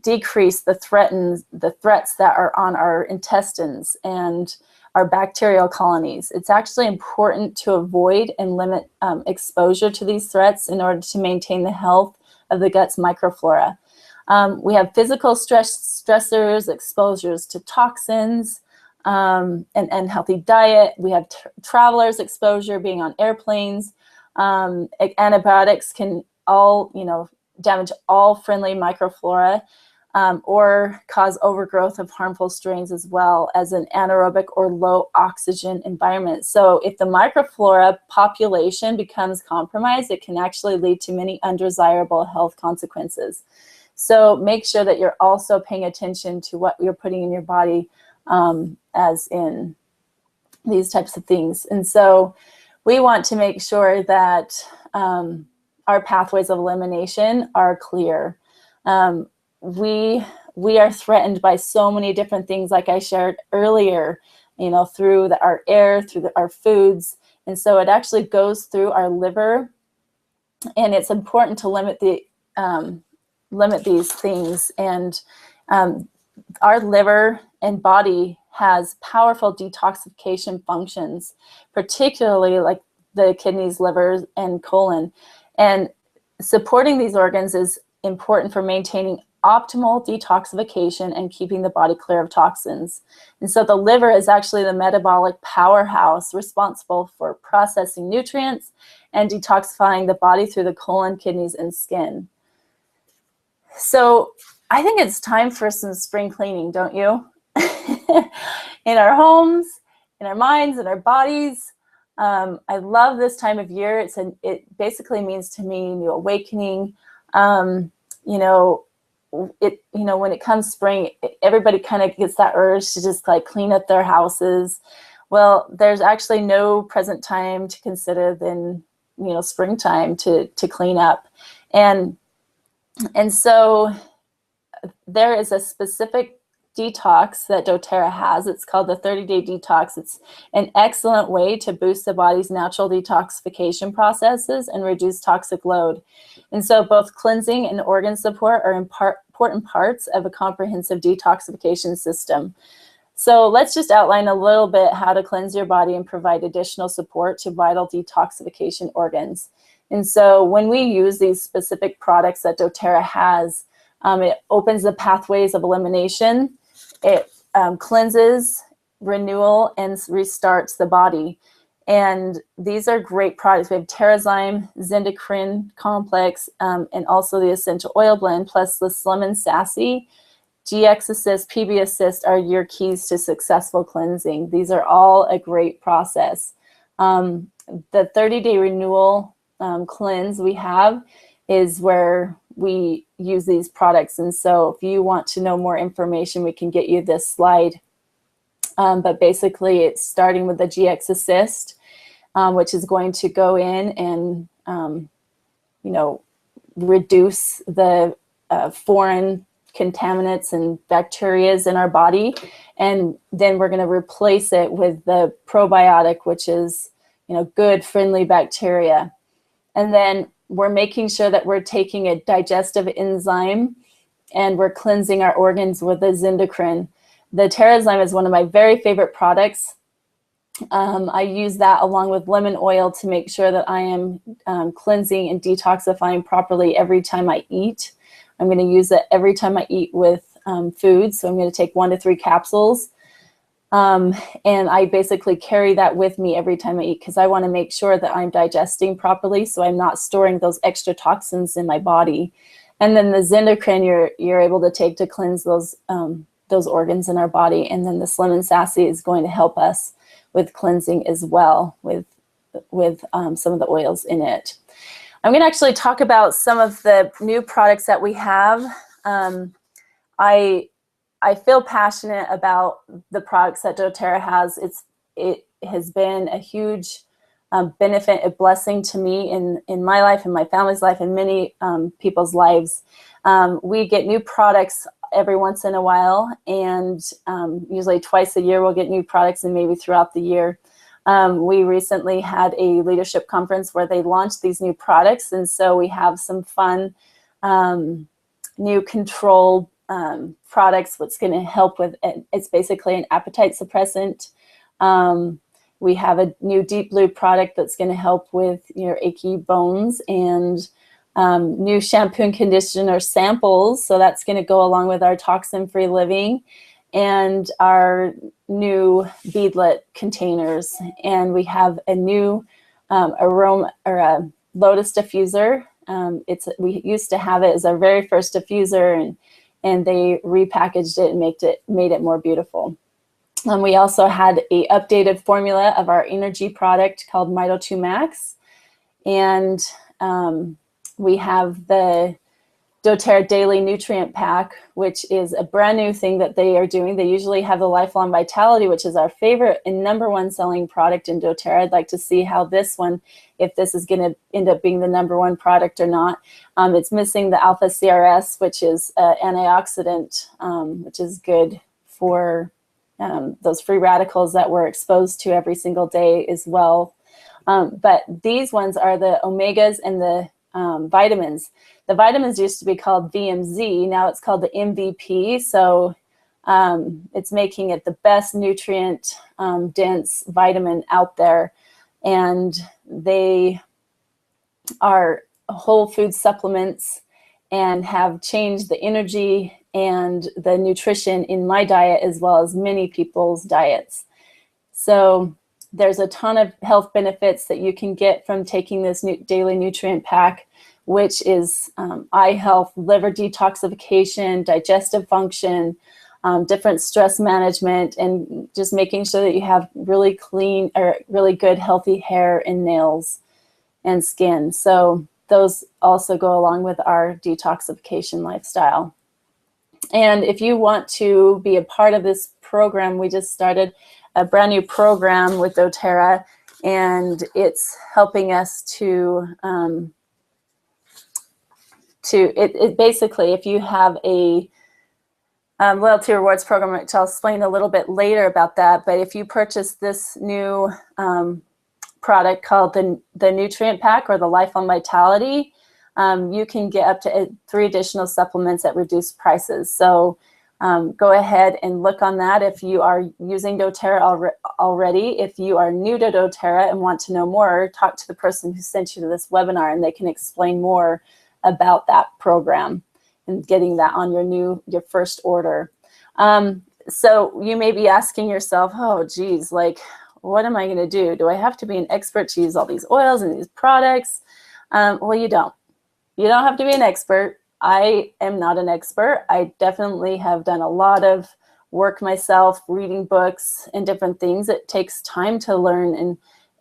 decrease the threats that are on our intestines and our bacterial colonies. It's actually important to avoid and limit exposure to these threats in order to maintain the health of the gut's microflora. We have physical stressors, exposures to toxins, and healthy diet. We have travelers' exposure, being on airplanes. Antibiotics can all, you know, damage all friendly microflora, or cause overgrowth of harmful strains, as well as an anaerobic or low oxygen environment. So if the microflora population becomes compromised, it can actually lead to many undesirable health consequences. So make sure that you're also paying attention to what you're putting in your body, as in these types of things. And so we want to make sure that our pathways of elimination are clear. We are threatened by so many different things, like I shared earlier, you know, through our air, through our foods. And so it actually goes through our liver, and it's important to limit these things. And our liver and body has powerful detoxification functions, particularly like the kidneys, livers, and colon. And supporting these organs is important for maintaining optimal detoxification and keeping the body clear of toxins. And so the liver is actually the metabolic powerhouse responsible for processing nutrients and detoxifying the body through the colon, kidneys, and skin. So I think it's time for some spring cleaning, don't you? In our homes, in our minds, in our bodies. I love this time of year. It basically means to me new awakening. When it comes spring, everybody kind of gets that urge to just like clean up their houses. Well, there's actually no present time to consider than, springtime to clean up. And so there is a specific detox that doTERRA has. It's called the 30-day detox. It's an excellent way to boost the body's natural detoxification processes and reduce toxic load. And so both cleansing and organ support are important parts of a comprehensive detoxification system. So let's just outline a little bit how to cleanse your body and provide additional support to vital detoxification organs. And so when we use these specific products that doTERRA has, it opens the pathways of elimination. It cleanses, renewal, and restarts the body. And these are great products. We have Terrazyme, Zendocrine Complex, and also the Essential Oil Blend, plus the Slim and Sassy, GX Assist, PB Assist are your keys to successful cleansing. These are all a great process. The 30-day renewal cleanse we have is where we use these products. And so if you want to know more information, we can get you this slide. But basically it's starting with the GX Assist, which is going to go in and, reduce the foreign contaminants and bacterias in our body. And then we're going to replace it with the probiotic, which is, good, friendly bacteria. And then we're making sure that we're taking a digestive enzyme and we're cleansing our organs with the Zindocrine. The Terrazyme is one of my very favorite products. I use that along with lemon oil to make sure that I am cleansing and detoxifying properly every time I eat. I'm going to use it every time I eat with food. So I'm going to take 1 to 3 capsules. And I basically carry that with me every time I eat because I want to make sure that I'm digesting properly so I'm not storing those extra toxins in my body. And then the Zindocrine you're able to take to cleanse those organs in our body. And then this lemon sassy is going to help us with cleansing as well with some of the oils in it. I'm going to actually talk about some of the new products that we have. I feel passionate about the products that doTERRA has. It has been a huge benefit, a blessing to me in my life, in my family's life, and many people's lives. We get new products every once in a while, and usually twice a year we'll get new products, and maybe throughout the year. We recently had a leadership conference where they launched these new products, and so we have some fun new control products. What's going to help with it, it's basically an appetite suppressant. We have a new deep blue product that's going to help with your achy bones, and new shampoo and conditioner samples. So that's going to go along with our toxin-free living, and our new beadlet containers. And we have a new aroma or a lotus diffuser. We used to have it as our very first diffuser, and they repackaged it and made it more beautiful. We also had a updated formula of our energy product called Mito 2 Max, and we have the doTERRA Daily Nutrient Pack, which is a brand new thing that they are doing. They usually have the Lifelong Vitality, which is our favorite and #1 selling product in doTERRA. I'd like to see how this one, if this is going to end up being the #1 product or not. It's missing the alpha CRS, which is an antioxidant, which is good for those free radicals that we're exposed to every single day as well. But these ones are the omegas and the vitamins. The vitamins used to be called VMZ. Now it's called the MVP. So it's making it the best nutrient dense vitamin out there. And they are whole food supplements and have changed the energy and the nutrition in my diet as well as many people's diets. So there's a ton of health benefits that you can get from taking this daily nutrient pack, which is eye health, liver detoxification, digestive function, different stress management, and just making sure that you have really clean or really good healthy hair and nails and skin. So those also go along with our detoxification lifestyle. And if you want to be a part of this program, we just started a brand new program with doTERRA, and it's helping us to basically, if you have a loyalty rewards program, which I'll explain a little bit later about that, but if you purchase this new product called the Nutrient Pack or the Lifelong Vitality, you can get up to 3 additional supplements at reduced prices. So go ahead and look on that if you are using doTERRA already. If you are new to doTERRA and want to know more, talk to the person who sent you to this webinar, and they can explain more about that program and getting that on your first order. So you may be asking yourself, oh geez, like what am I going to do? Do I have to be an expert to use all these oils and these products? Well, you don't. You don't have to be an expert. I am not an expert. I definitely have done a lot of work myself, reading books and different things. It takes time to learn,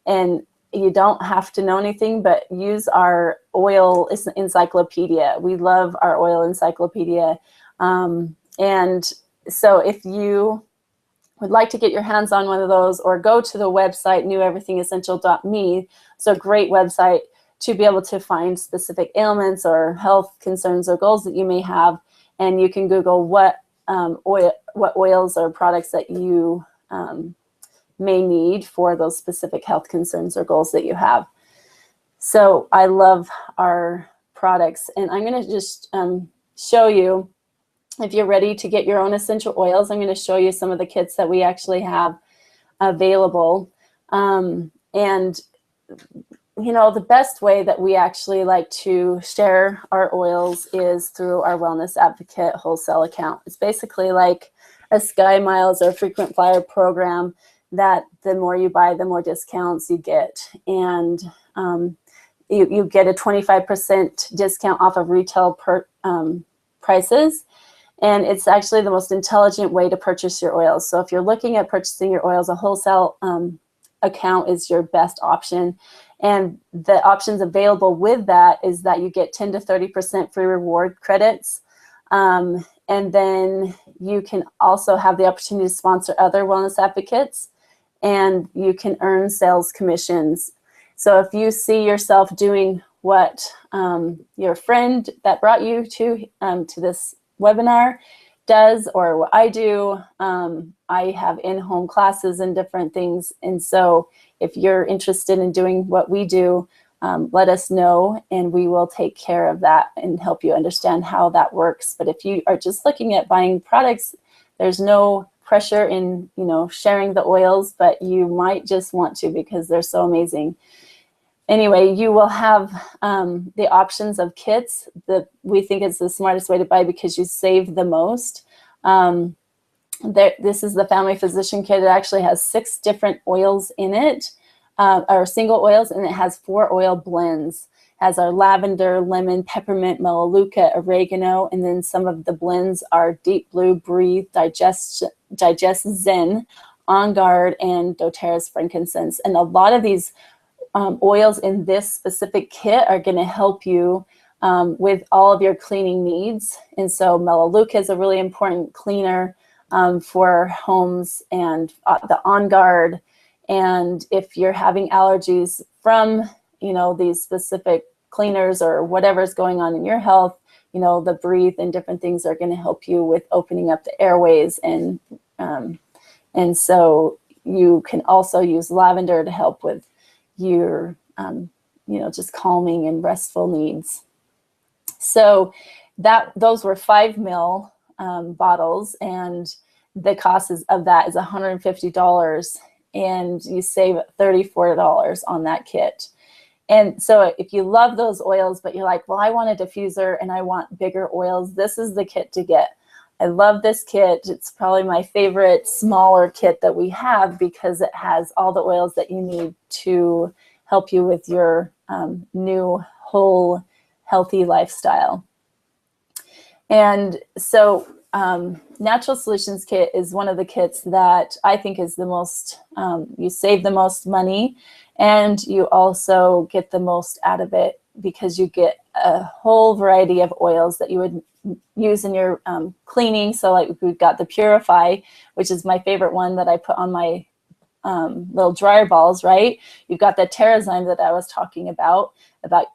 and you don't have to know anything, but use our oil encyclopedia. We love our oil encyclopedia. And so if you would like to get your hands on one of those, or go to the website, neweverythingessential.me. It's a great website to be able to find specific ailments or health concerns or goals that you may have. And you can Google what oils or products that you may need for those specific health concerns or goals that you have. So I love our products, and I'm going to just show you if you're ready to get your own essential oils, I'm going to show you some of the kits that we actually have available. And you know, the best way that we actually like to share our oils is through our Wellness Advocate wholesale account. It's basically like a Sky Miles or frequent flyer program that the more you buy, the more discounts you get. And you get a 25% discount off of retail prices. And it's actually the most intelligent way to purchase your oils. So if you're looking at purchasing your oils, a wholesale account is your best option. And the options available with that is that you get 10 to 30% free reward credits. And then you can also have the opportunity to sponsor other wellness advocates, and you can earn sales commissions. So if you see yourself doing what your friend that brought you to this webinar does, or what I do, I have in-home classes and different things. And so if you're interested in doing what we do, let us know, and we will take care of that and help you understand how that works. But if you are just looking at buying products, there's no pressure in, you know, sharing the oils, but you might just want to because they're so amazing. Anyway, you will have the options of kits that we think is the smartest way to buy because you save the most. This is the Family Physician Kit. It actually has 6 different oils in it, or single oils, and it has 4 oil blends. It has our lavender, lemon, peppermint, melaleuca, oregano, and then some of the blends are Deep Blue, Breathe, Digest Zen, On Guard, and doTERRA's frankincense. And a lot of these oils in this specific kit are going to help you with all of your cleaning needs. And so melaleuca is a really important cleaner for homes, and the On Guard. And if you're having allergies from, you know, these specific cleaners or whatever's going on in your health, you know, the Breathe and different things are going to help you with opening up the airways. And so you can also use lavender to help with your, you know, just calming and restful needs. So those were 5 ml bottles, and the cost of that is $150, and you save $34 on that kit. And so if you love those oils, but you're like, well, I want a diffuser and I want bigger oils, this is the kit to get. I love this kit. It's probably my favorite smaller kit that we have because it has all the oils that you need to help you with your new whole healthy lifestyle. And so Natural Solutions Kit is one of the kits that I think is the most, you save the most money, and you also get the most out of it because you get a whole variety of oils that you would use in your cleaning. So like we've got the Purify, which is my favorite one that I put on my little dryer balls, right? You've got the TerraZyme that I was talking about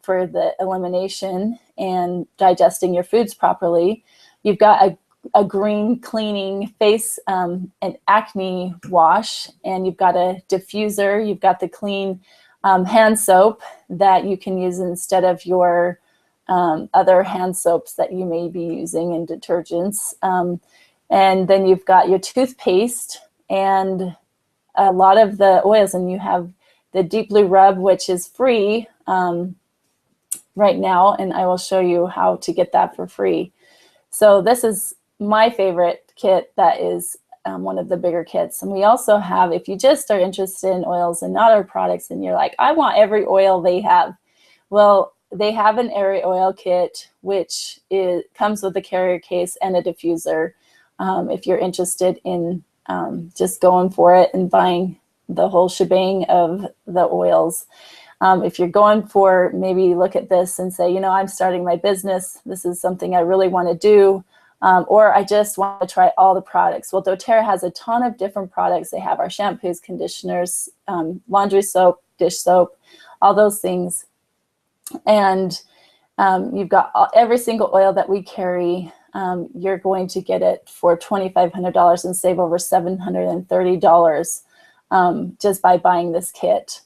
for the elimination and digesting your foods properly. You've got a green cleaning face and acne wash, and you've got a diffuser. You've got the clean hand soap that you can use instead of your other hand soaps that you may be using and detergents. And then you've got your toothpaste and a lot of the oils, and you have the Deep Blue Rub, which is free right now, and I will show you how to get that for free. So this is my favorite kit that is one of the bigger kits. And we also have, if you just are interested in oils and not our products, and you're like, I want every oil they have. Well, they have an Airy Oil kit, which comes with a carrier case and a diffuser. If you're interested in just going for it and buying the whole shebang of the oils. If you're going for, maybe look at this and say, you know, I'm starting my business. This is something I really want to do. Or I just want to try all the products. Well, doTERRA has a ton of different products. They have our shampoos, conditioners, laundry soap, dish soap, all those things. And you've got every single oil that we carry. You're going to get it for $2,500 and save over $730 just by buying this kit.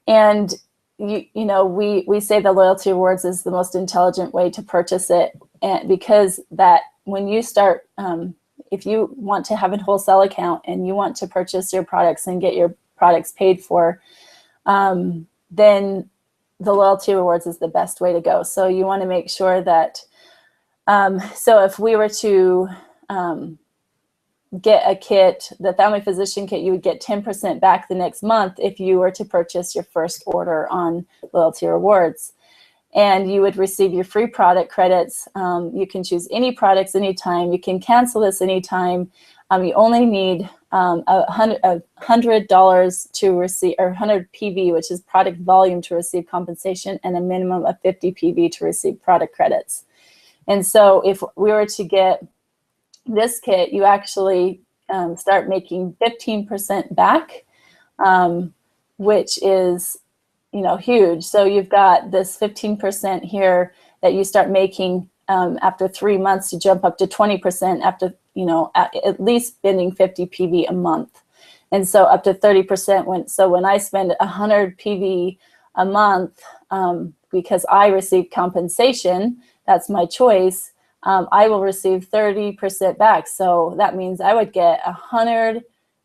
And you know, we say the loyalty rewards is the most intelligent way to purchase it, and because that when you start, if you want to have a wholesale account and you want to purchase your products and get your products paid for, then the loyalty rewards is the best way to go. So you want to make sure that, so if we were to get a kit, the family physician kit, you would get 10% back the next month if you were to purchase your first order on loyalty rewards. And you would receive your free product credits. You can choose any products anytime. You can cancel this anytime. You only need $100 to receive, or 100 PV, which is product volume, to receive compensation, and a minimum of 50 PV to receive product credits. And so if we were to get this kit, you actually start making 15% back, which is, you know, huge. So you've got this 15% here that you start making after 3 months. You jump up to 20% after, you know, at least spending 50 PV a month. And so up to 30% when I spend 100 PV a month, because I receive compensation, that's my choice, I will receive 30% back. So that means I would get 100,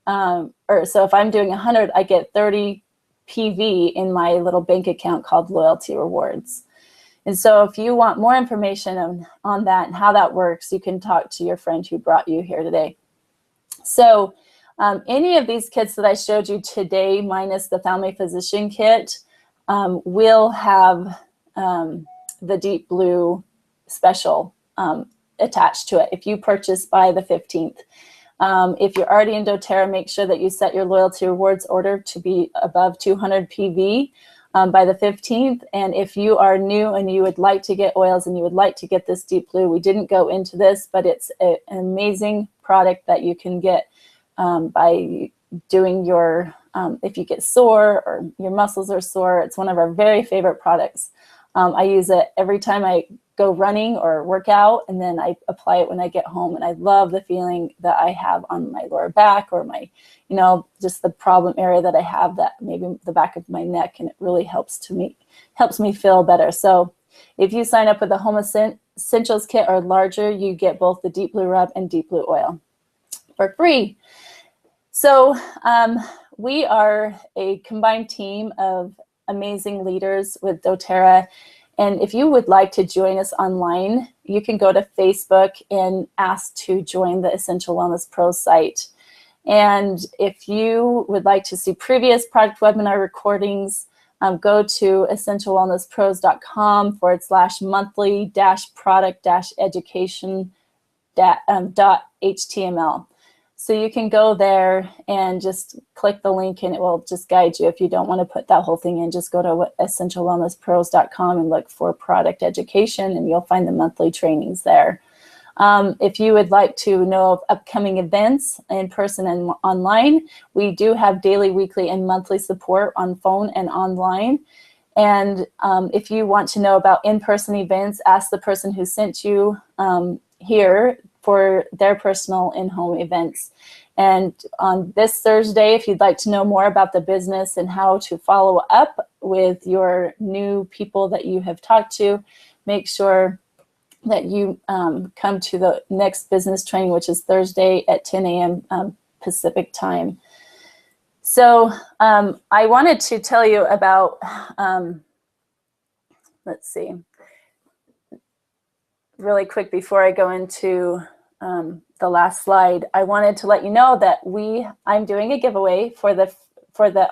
or so if I'm doing 100, I get 30 PV in my little bank account called Loyalty Rewards. And so if you want more information on that and how that works, you can talk to your friend who brought you here today. So any of these kits that I showed you today, minus the family physician kit, will have the deep blue special attached to it if you purchase by the 15th. If you're already in doTERRA, make sure that you set your loyalty rewards order to be above 200 PV by the 15th. And if you are new and you would like to get oils and you would like to get this deep blue, we didn't go into this, but it's an amazing product that you can get by doing your, if you get sore or your muscles are sore. It's one of our very favorite products. I use it every time I go running or work out, and then I apply it when I get home, and I love the feeling that I have on my lower back, or my, you know, just the problem area that I have, that maybe the back of my neck, and it really helps me feel better. So if you sign up with the Home Essentials kit or larger, you get both the deep blue rub and deep blue oil for free. So we are a combined team of amazing leaders with doTERRA. And if you would like to join us online, you can go to Facebook and ask to join the Essential Wellness Pro site. And if you would like to see previous product webinar recordings, go to essentialwellnesspros.com/monthly-product-education.html. So you can go there and just click the link, and it will just guide you. If you don't want to put that whole thing in, just go to essentialwellnesspros.com and look for product education, and you'll find the monthly trainings there. If you would like to know of upcoming events in person and online, we do have daily, weekly, and monthly support on phone and online. And if you want to know about in-person events, ask the person who sent you here for their personal in-home events. And on this Thursday, if you'd like to know more about the business and how to follow up with your new people that you have talked to, make sure that you come to the next business training, which is Thursday at 10 a.m. Pacific time. So I wanted to tell you about, let's see, really quick before I go into the last slide, I wanted to let you know that I'm doing a giveaway for the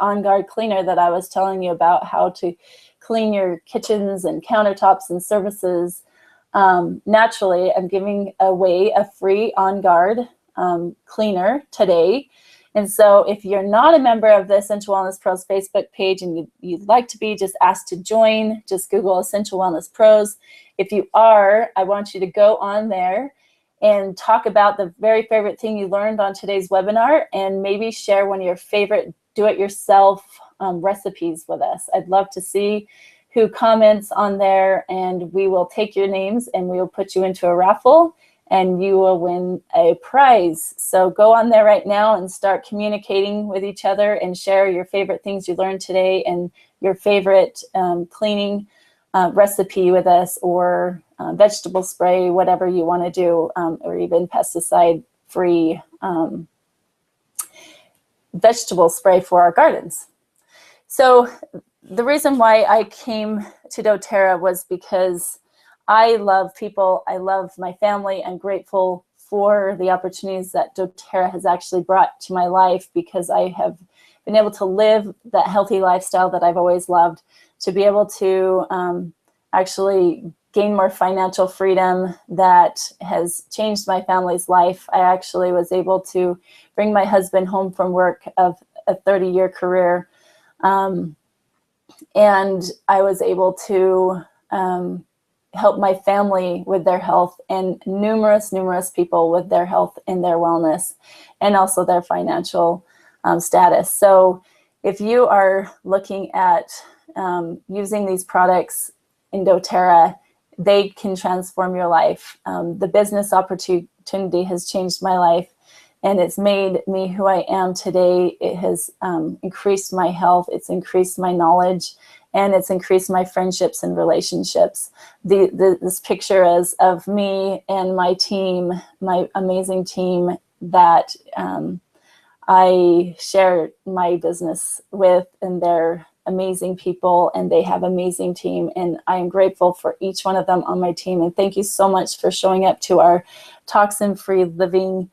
On Guard cleaner that I was telling you about, how to clean your kitchens and countertops and surfaces naturally. I'm giving away a free On Guard cleaner today. And so if you're not a member of the Essential Wellness Pros Facebook page and you'd like to be, just ask to join. Just Google Essential Wellness Pros. If you are, I want you to go on there and talk about the very favorite thing you learned on today's webinar, and maybe share one of your favorite do-it-yourself recipes with us. I'd love to see who comments on there, and we will take your names and we will put you into a raffle, and you will win a prize. So go on there right now and start communicating with each other and share your favorite things you learned today, and your favorite cleaning recipe with us, or vegetable spray, whatever you want to do, or even pesticide-free vegetable spray for our gardens. So the reason why I came to doTERRA was because I love people, I love my family. I'm grateful for the opportunities that doTERRA has actually brought to my life, because I have been able to live that healthy lifestyle that I've always loved, to be able to actually gain more financial freedom that has changed my family's life. I actually was able to bring my husband home from work of a 30-year career, and I was able to help my family with their health, and numerous people with their health and their wellness, and also their financial status. So if you are looking at using these products in doTERRA, they can transform your life. The business opportunity has changed my life, and it's made me who I am today. It has increased my health, it's increased my knowledge, and it's increased my friendships and relationships. This picture is of me and my team, my amazing team that I share my business with, and they're amazing people, and they have amazing team, and I am grateful for each one of them on my team. And thank you so much for showing up to our toxin-free living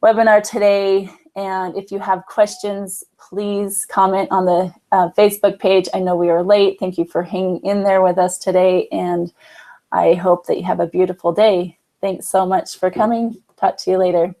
webinar today. And if you have questions, please comment on the Facebook page. I know we are late. Thank you for hanging in there with us today, and I hope that you have a beautiful day. Thanks so much for coming. Talk to you later.